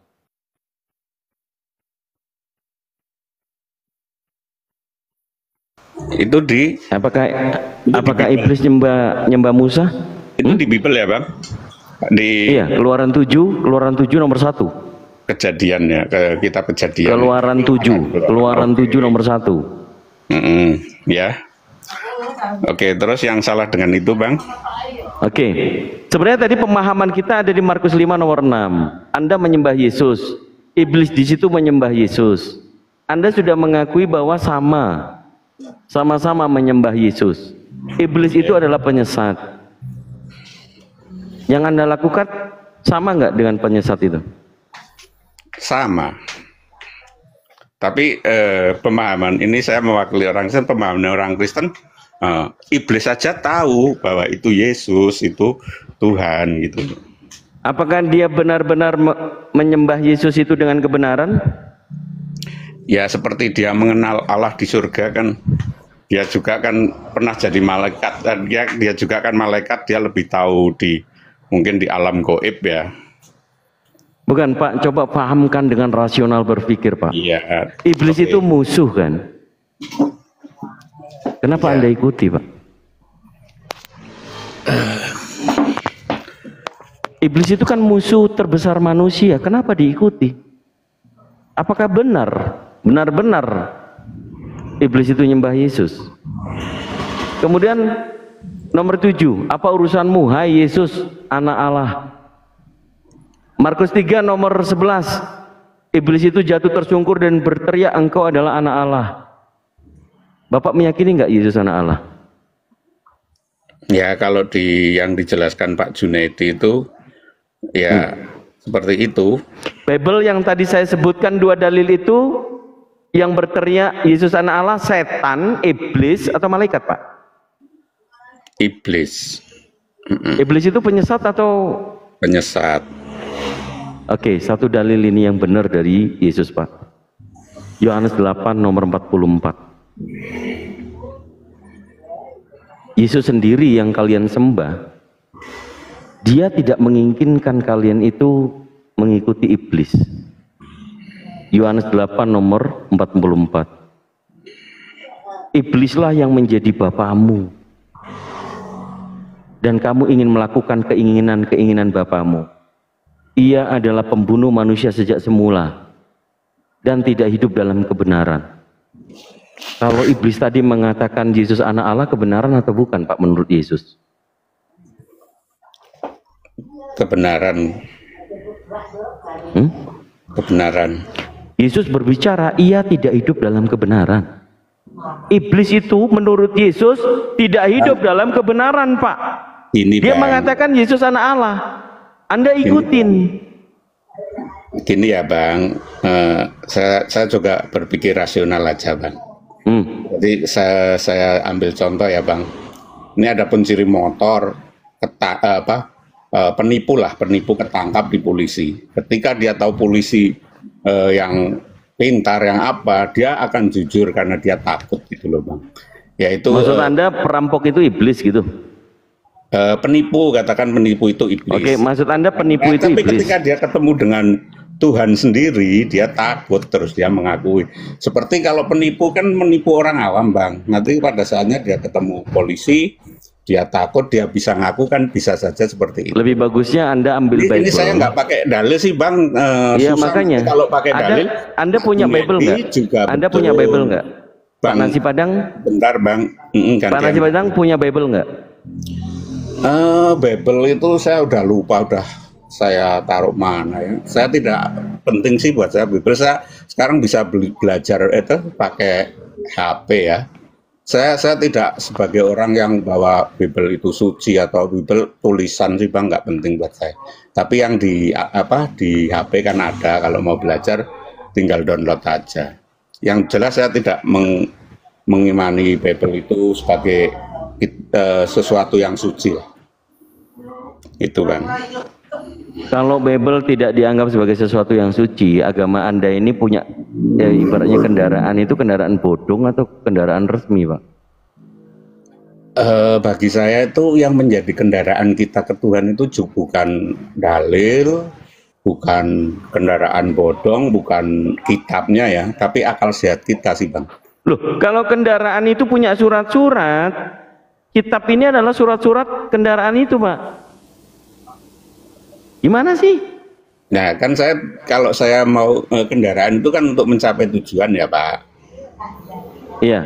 Itu di Apakah iblis nyembah Musa? itu di Bible ya, Bang? Di Iya, Keluaran 7 nomor 1. Kejadian ya, ke kitab Kejadian. Keluaran 7 nomor 1. Ya. Oke, terus yang salah dengan itu, Bang? Oke. Sebenarnya tadi pemahaman kita ada di Markus 5 nomor 6. Anda menyembah Yesus. Iblis di situ menyembah Yesus. Anda sudah mengakui bahwa sama-sama menyembah Yesus. Iblis itu adalah penyesat. Yang Anda lakukan sama nggak dengan penyesat itu? Sama. Tapi pemahaman ini saya mewakili orang Kristen, pemahaman orang Kristen, iblis saja tahu bahwa itu Yesus, itu Tuhan gitu. Apakah dia benar-benar menyembah Yesus itu dengan kebenaran? Ya seperti dia mengenal Allah di surga kan, dia juga kan pernah jadi malaikat dan dia juga kan malaikat, dia lebih tahu mungkin di alam gaib ya. Bukan Pak, coba pahamkan dengan rasional berpikir Pak. Iya. Iblis itu musuh kan? Kenapa Anda ikuti Pak? Iblis itu kan musuh terbesar manusia, kenapa diikuti? Apakah benar-benar iblis itu nyembah Yesus? Kemudian nomor 7, apa urusanmu hai Yesus anak Allah? Markus 3 nomor 11, iblis itu jatuh tersungkur dan berteriak engkau adalah anak Allah. Bapak meyakini nggak Yesus anak Allah? Ya kalau yang dijelaskan Pak Junaidi itu ya seperti itu. Bible yang tadi saya sebutkan 2 dalil itu yang berteriak Yesus anak Allah, setan, iblis atau malaikat Pak? Iblis. Iblis itu penyesat atau Penyesat. Oke, satu dalil ini yang benar dari Yesus Pak. Yohanes 8 nomor 44. Yesus sendiri yang kalian sembah, dia tidak menginginkan kalian itu mengikuti iblis. Yohanes 8 nomor 44. Iblislah yang menjadi bapamu, dan kamu ingin melakukan keinginan-keinginan bapamu. ia adalah pembunuh manusia sejak semula dan tidak hidup dalam kebenaran. Kalau iblis tadi mengatakan Yesus anak Allah, kebenaran atau bukan Pak menurut Yesus? Kebenaran. Kebenaran. Yesus berbicara ia tidak hidup dalam kebenaran. Iblis itu menurut Yesus tidak hidup dalam kebenaran, Pak. Dia mengatakan Yesus anak Allah. Anda ikutin. Gini ya Bang, saya juga berpikir rasional aja Bang. Jadi saya ambil contoh ya Bang. Ini ada pencuri motor, penipu ketangkap di polisi. Ketika dia tahu polisi yang pintar, yang apa, dia akan jujur karena dia takut gitu loh Bang. Yaitu maksud Anda perampok itu iblis gitu? Penipu, katakan penipu itu iblis. Oke, maksud Anda penipu itu tapi iblis. Ketika dia ketemu dengan Tuhan sendiri, dia takut, terus dia mengakui. Seperti kalau penipu kan menipu orang awam Bang. Nanti pada saatnya dia ketemu polisi, dia takut, dia bisa ngaku kan, bisa saja seperti itu. Lebih bagusnya Anda ambil Bible. Ini saya nggak pakai dalil sih Bang. Iya makanya. Kalau pakai dalil, Anda punya Bible nggak? Anda punya Bible nggak? Pak Nasi Padang? Bentar Bang. Pak Nasi Padang punya Bible nggak? Bible itu saya udah lupa, udah saya taruh mana ya. Saya tidak penting sih buat saya Bible. Saya sekarang bisa belajar itu pakai HP ya. Saya tidak sebagai orang yang bawa Bible itu suci atau Bible tulisan sih Bang, nggak penting buat saya. Tapi yang di HP kan ada, kalau mau belajar tinggal download aja. Yang jelas saya tidak mengimani Bible itu sebagai sesuatu yang suci lah. Itu Bang. Kalau Bible tidak dianggap sebagai sesuatu yang suci, agama Anda ini punya ibaratnya kendaraan itu kendaraan bodong atau kendaraan resmi, Pak? Bagi saya itu yang menjadi kendaraan kita ke Tuhan itu bukan dalil, bukan kendaraan bodong, bukan kitabnya ya, tapi akal sehat kita sih Bang. Loh, kalau kendaraan itu punya surat-surat, kitab ini adalah surat-surat kendaraan itu, Pak. Gimana sih? Nah, kan kalau saya mau kendaraan itu kan untuk mencapai tujuan ya, Pak. Iya.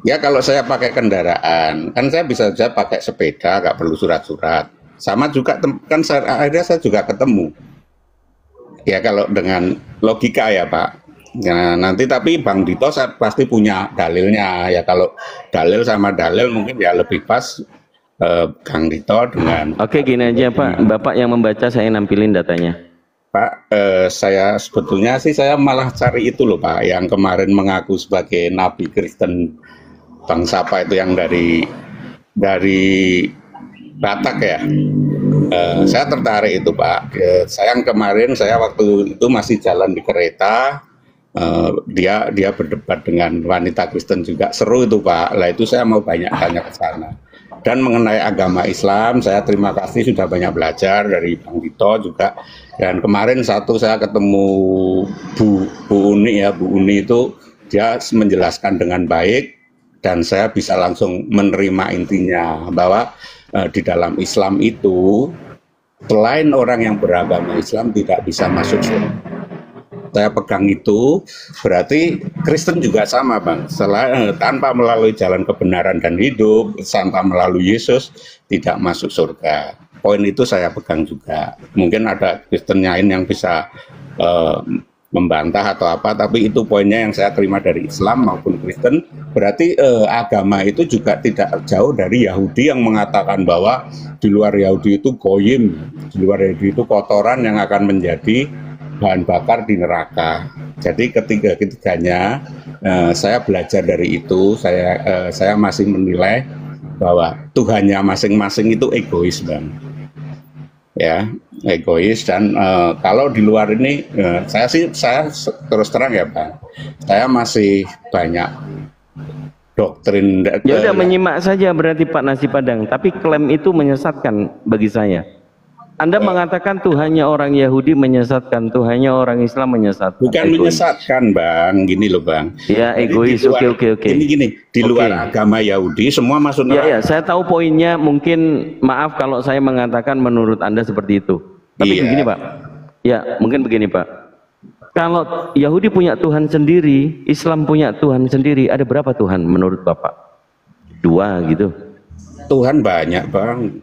Ya kalau saya pakai kendaraan, kan saya bisa saja pakai sepeda, nggak perlu surat-surat. Sama juga kan akhirnya saya juga ketemu. Ya kalau dengan logika ya, Pak. Nah, nanti tapi Bang Dito saya pasti punya dalilnya. Ya kalau dalil sama dalil mungkin ya lebih pas Kang Dito dengan. Oke, gini aja Pak, Bapak yang membaca, saya nampilin datanya. Pak, saya sebetulnya sih saya malah cari itu loh Pak, yang kemarin mengaku sebagai Nabi Kristen bangsa apa itu yang dari Batak ya. Saya tertarik itu Pak. Sayang kemarin saya waktu itu masih jalan di kereta, dia berdebat dengan wanita Kristen juga, seru itu Pak. Lah itu saya mau banyak tanya ke sana. Dan mengenai agama Islam, saya terima kasih sudah banyak belajar dari Bang Dito juga. Dan kemarin saya ketemu Bu Uni ya, Bu Uni itu dia menjelaskan dengan baik dan saya bisa langsung menerima intinya bahwa di dalam Islam itu selain orang yang beragama Islam tidak bisa masuk surga. Saya pegang itu, berarti Kristen juga sama Bang, tanpa melalui jalan kebenaran dan hidup, tanpa melalui Yesus, tidak masuk surga. Poin itu saya pegang juga. Mungkin ada Kristen lain yang bisa membantah atau apa, tapi itu poinnya yang saya terima dari Islam maupun Kristen. Berarti agama itu juga tidak jauh dari Yahudi yang mengatakan bahwa di luar Yahudi itu goyim, di luar Yahudi itu kotoran yang akan menjadi bahan bakar di neraka. Jadi ketiganya saya belajar dari itu. Saya masih menilai bahwa Tuhannya masing-masing itu egois Bang. Ya, egois dan kalau di luar ini saya terus terang ya Bang. Saya masih banyak doktrin. Ya udah menyimak saja berarti Pak Nasi Padang, tapi klaim itu menyesatkan bagi saya. Anda mengatakan Tuhannya orang Yahudi menyesatkan, Tuhannya orang Islam menyesatkan. Bukan egois. Menyesatkan Bang, gini loh Bang. Ya egois, oke. Gini, di luar agama Yahudi semua masuk neraka. Ya, saya tahu poinnya, mungkin maaf kalau saya mengatakan menurut Anda seperti itu. Tapi begini Pak, Ya, mungkin begini Pak. Kalau Yahudi punya Tuhan sendiri, Islam punya Tuhan sendiri, ada berapa Tuhan menurut Bapak? 2 gitu. Tuhan banyak Bang.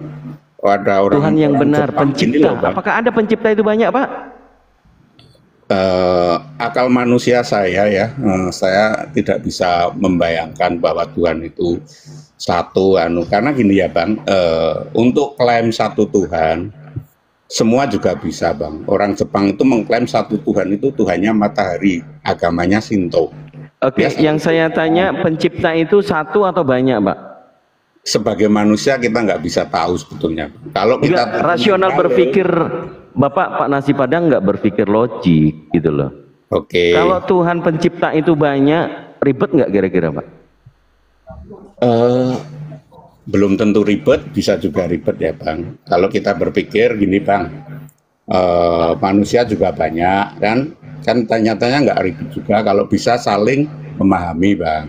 Ada orang Tuhan yang benar, Jepang gini pencipta. loh, Bang. Apakah ada pencipta itu banyak Pak? Akal manusia saya ya, saya tidak bisa membayangkan bahwa Tuhan itu satu karena gini ya Bang, untuk klaim satu Tuhan semua juga bisa Bang. Orang Jepang itu mengklaim satu Tuhan itu Tuhannya matahari, agamanya Shinto. Oke, yang saya tanya pencipta itu satu atau banyak Pak? Sebagai manusia kita nggak bisa tahu sebetulnya. Kalau kita rasional berpikir, Bapak Pak Nasi Padang nggak berpikir logik gitu loh. Oke. Kalau Tuhan pencipta itu banyak, ribet nggak kira-kira Pak? Belum tentu ribet, bisa juga ribet ya Bang. Kalau kita berpikir gini Bang, manusia juga banyak kan tanya-tanya nggak ribet juga kalau bisa saling memahami Bang.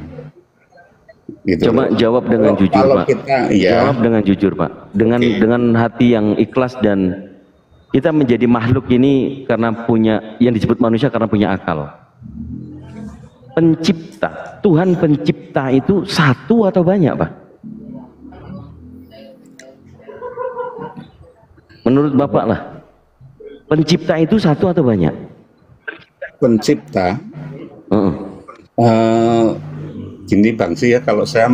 Gitu. Coba jawab dengan jujur kalau Pak. Kita, ya. Jawab dengan jujur Pak. Dengan hati yang ikhlas, dan kita menjadi makhluk ini karena punya, yang disebut manusia karena punya akal. Pencipta, Tuhan pencipta itu satu atau banyak Pak? Menurut Bapak lah, pencipta itu satu atau banyak? Pencipta, gini Bang sih ya, kalau saya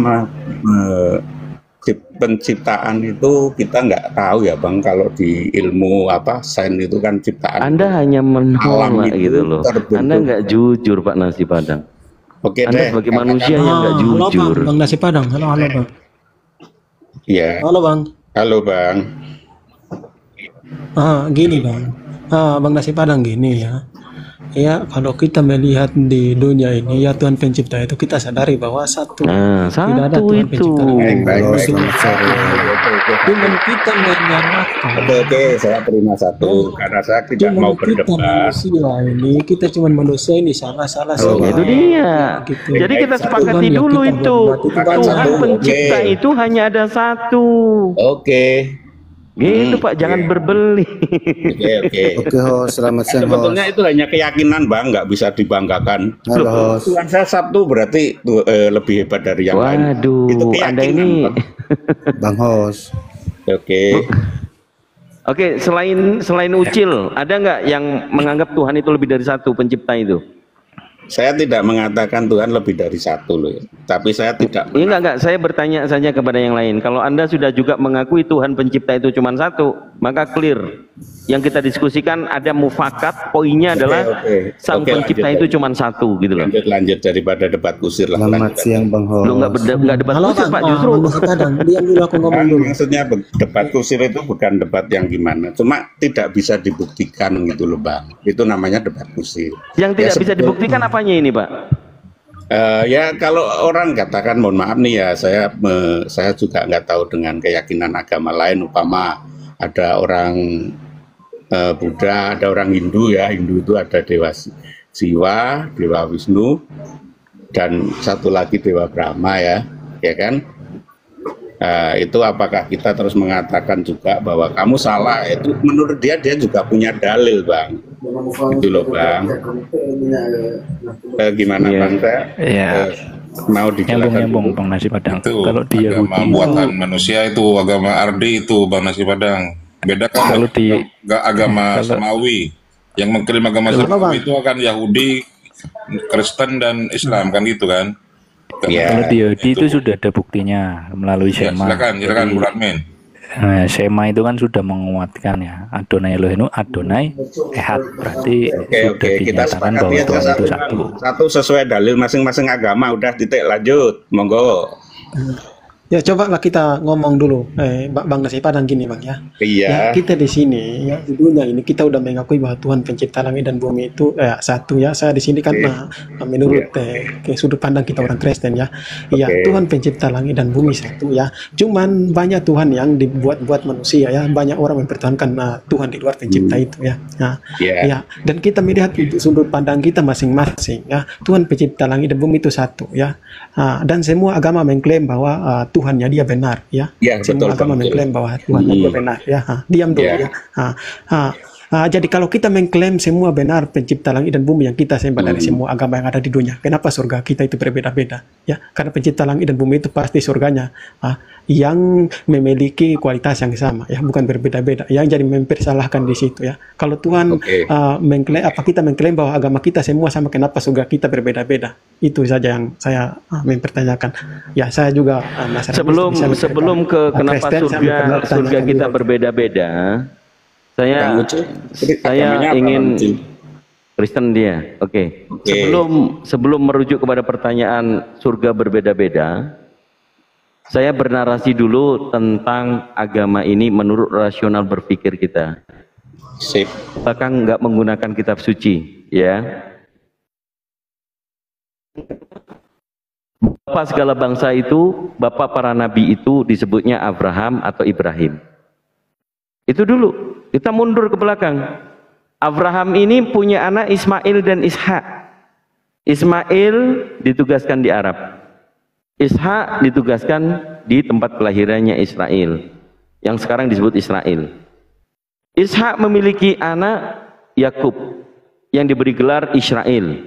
penciptaan itu kita nggak tahu ya Bang. Kalau di ilmu sains itu kan ciptaan. Anda hanya menolak gitu loh. Terbentuk. Anda nggak jujur Pak Nasi Padang. Oke Anda deh. sebagai manusia yang nggak jujur. Halo Bang Nasi Padang. Halo Bang. Iya. Halo Bang. Halo Bang. Gini Bang. Bang Nasi Padang gini ya. Ya, kalau kita melihat di dunia ini ya Tuhan pencipta itu kita sadari bahwa satu. Tidak ada Tuhan itu. pencipta. Cuman kita menyamakan. Oke, saya terima satu karena saya tidak mau berdebat. Kita manusia ini, kita cuma manusia ini salah-salah. Itu dia. Gitu. Jadi kita sepakati Tuhan yang dulu kita itu. hormati, Tuhan pencipta itu hanya ada satu. Oke. Gitu Pak, jangan berbeli. Oke, host, selamat siang host. Sebetulnya itu hanya keyakinan Bang, nggak bisa dibanggakan. Halo host. Tuhan saya satu berarti lebih hebat dari yang lain. Waduh, Itu keyakinan, Anda ini. Bang host. Oke, selain Ucil, ada nggak yang menganggap Tuhan itu lebih dari satu pencipta itu? Saya tidak mengatakan Tuhan lebih dari satu loh, tapi saya tidak. Enggak, saya bertanya saja kepada yang lain. Kalau Anda sudah juga mengakui Tuhan pencipta itu cuma satu, maka clear. Yang kita diskusikan ada mufakat, poinnya adalah sang pencipta itu cuma satu gitu loh. Lanjut daripada debat kusir lah. Selamat siang Bang host. Lo nggak debat kusir Pak, justru. Diam dulu, aku ngomong dulu. Maksudnya debat kusir itu bukan debat yang gimana, cuma tidak bisa dibuktikan gitu loh Bang. Itu namanya debat kusir. Yang tidak bisa dibuktikan apanya ini Pak? Ya kalau orang katakan, mohon maaf nih ya, saya juga nggak tahu dengan keyakinan agama lain. Umpama ada orang Buddha, ada orang Hindu ya. Hindu itu ada Dewa Siwa, Dewa Wisnu, dan satu lagi Dewa Brahma ya kan? Itu apakah kita terus mengatakan juga bahwa kamu salah? Itu menurut dia juga punya dalil Bang. Itu loh Bang. Gimana Bang? Saya mau dijelaskan Bang Nasi Padang. Itu kalau dia agama buatan manusia, itu agama Ardi itu Bang Nasi Padang. Beda kan kalau agama Samawi. Yang mengklaim agama Samawi itu akan Yahudi, Kristen dan Islam kan gitu kan. Kalau di Yahudi itu sudah ada buktinya melalui Shema. Silakan Bu Radmin. Shema itu kan sudah menguatkan ya, Adonai Elohim, Adonai Ehad, berarti sudah dinyatakan bahwa Tuhan itu satu. Satu sesuai dalil masing-masing agama. Udah, titik, lanjut, monggo. Ya cobalah kita ngomong dulu, Bang Nasi Padang gini Bang ya. Iya. Ya, kita di sini ya di dunia ini kita udah mengakui bahwa Tuhan pencipta langit dan bumi itu satu ya. Saya di sini kan menurut sudut pandang kita orang Kristen ya. Iya, Tuhan pencipta langit dan bumi satu ya. Cuman banyak Tuhan yang dibuat-buat manusia ya. Banyak orang mempertahankan Tuhan di luar pencipta itu ya. Ya. Dan kita melihat sudut pandang kita masing-masing ya. Tuhan pencipta langit dan bumi itu satu ya. Dan semua agama mengklaim bahwa Tuhannya dia benar ya. Semua agama mengklaim bahwa Tuhannya dia benar ya. Diam dulu ya. Jadi kalau kita mengklaim semua benar pencipta langit dan bumi yang kita sembah dari semua agama yang ada di dunia, kenapa surga kita itu berbeda-beda? Ya, karena pencipta langit dan bumi itu pasti surganya yang memiliki kualitas yang sama, ya, bukan berbeda-beda. Yang jadi mempersalahkan di situ, ya. Kalau Tuhan mengklaim, kita mengklaim bahwa agama kita semua sama, kenapa surga kita berbeda-beda? Itu saja yang saya mempertanyakan. Ya, saya juga sebelum ke kenapa surga kita berbeda-beda. Saya ingin Kristen dia. Oke. Sebelum merujuk kepada pertanyaan surga berbeda-beda, saya bernarasi dulu tentang agama ini menurut rasional berpikir kita. Sip. Bahkan nggak menggunakan kitab suci, ya. Bapak segala bangsa itu, bapak para nabi itu disebutnya Abraham atau Ibrahim. Itu dulu. Kita mundur ke belakang. Abraham ini punya anak Ismail dan Ishak. Ismail ditugaskan di Arab. Ishak ditugaskan di tempat kelahirannya Israel, yang sekarang disebut Israel. Ishak memiliki anak Yakub yang diberi gelar Israel.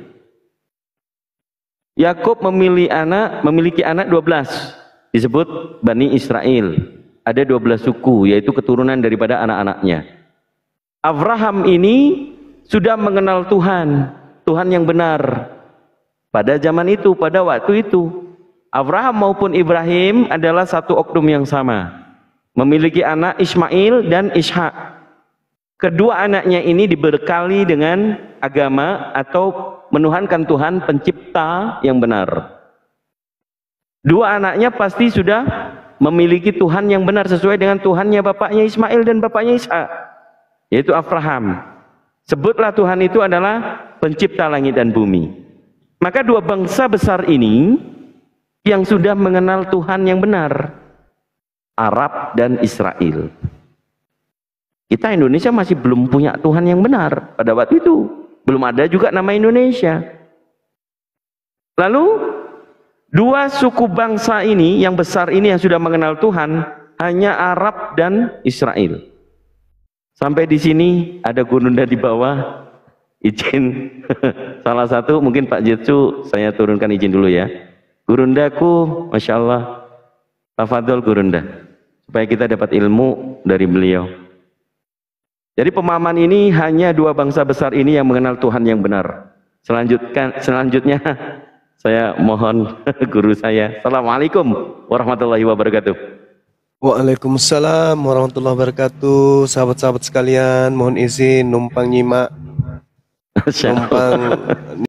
Yakub memiliki anak 12, disebut Bani Israel. Ada 12 suku, yaitu keturunan daripada anak-anaknya. Abraham ini sudah mengenal Tuhan, Tuhan yang benar. Pada zaman itu, pada waktu itu, Abraham maupun Ibrahim adalah satu oknum yang sama. Memiliki anak Ismail dan Ishak. Kedua anaknya ini dibekali dengan agama atau menuhankan Tuhan pencipta yang benar. Dua anaknya pasti sudah memiliki Tuhan yang benar sesuai dengan Tuhannya bapaknya Ismail dan bapaknya Ishak, yaitu Abraham. Sebutlah Tuhan itu adalah pencipta langit dan bumi. Maka dua bangsa besar ini yang sudah mengenal Tuhan yang benar, Arab dan Israel. Kita Indonesia masih belum punya Tuhan yang benar pada waktu itu. Belum ada juga nama Indonesia. Lalu dua suku bangsa ini yang besar ini yang sudah mengenal Tuhan hanya Arab dan Israel. Sampai di sini ada Gurunda di bawah. Izin salah satu mungkin Pak Jetsu, saya turunkan izin dulu ya. Gurundaku, Masya Allah, tafadhol Gurunda, supaya kita dapat ilmu dari beliau. Jadi pemahaman ini hanya dua bangsa besar ini yang mengenal Tuhan yang benar. Selanjutnya saya mohon guru saya. Assalamualaikum warahmatullahi wabarakatuh. Waalaikumsalam warahmatullahi wabarakatuh. Sahabat-sahabat sekalian, mohon izin numpang nyimak. Numpang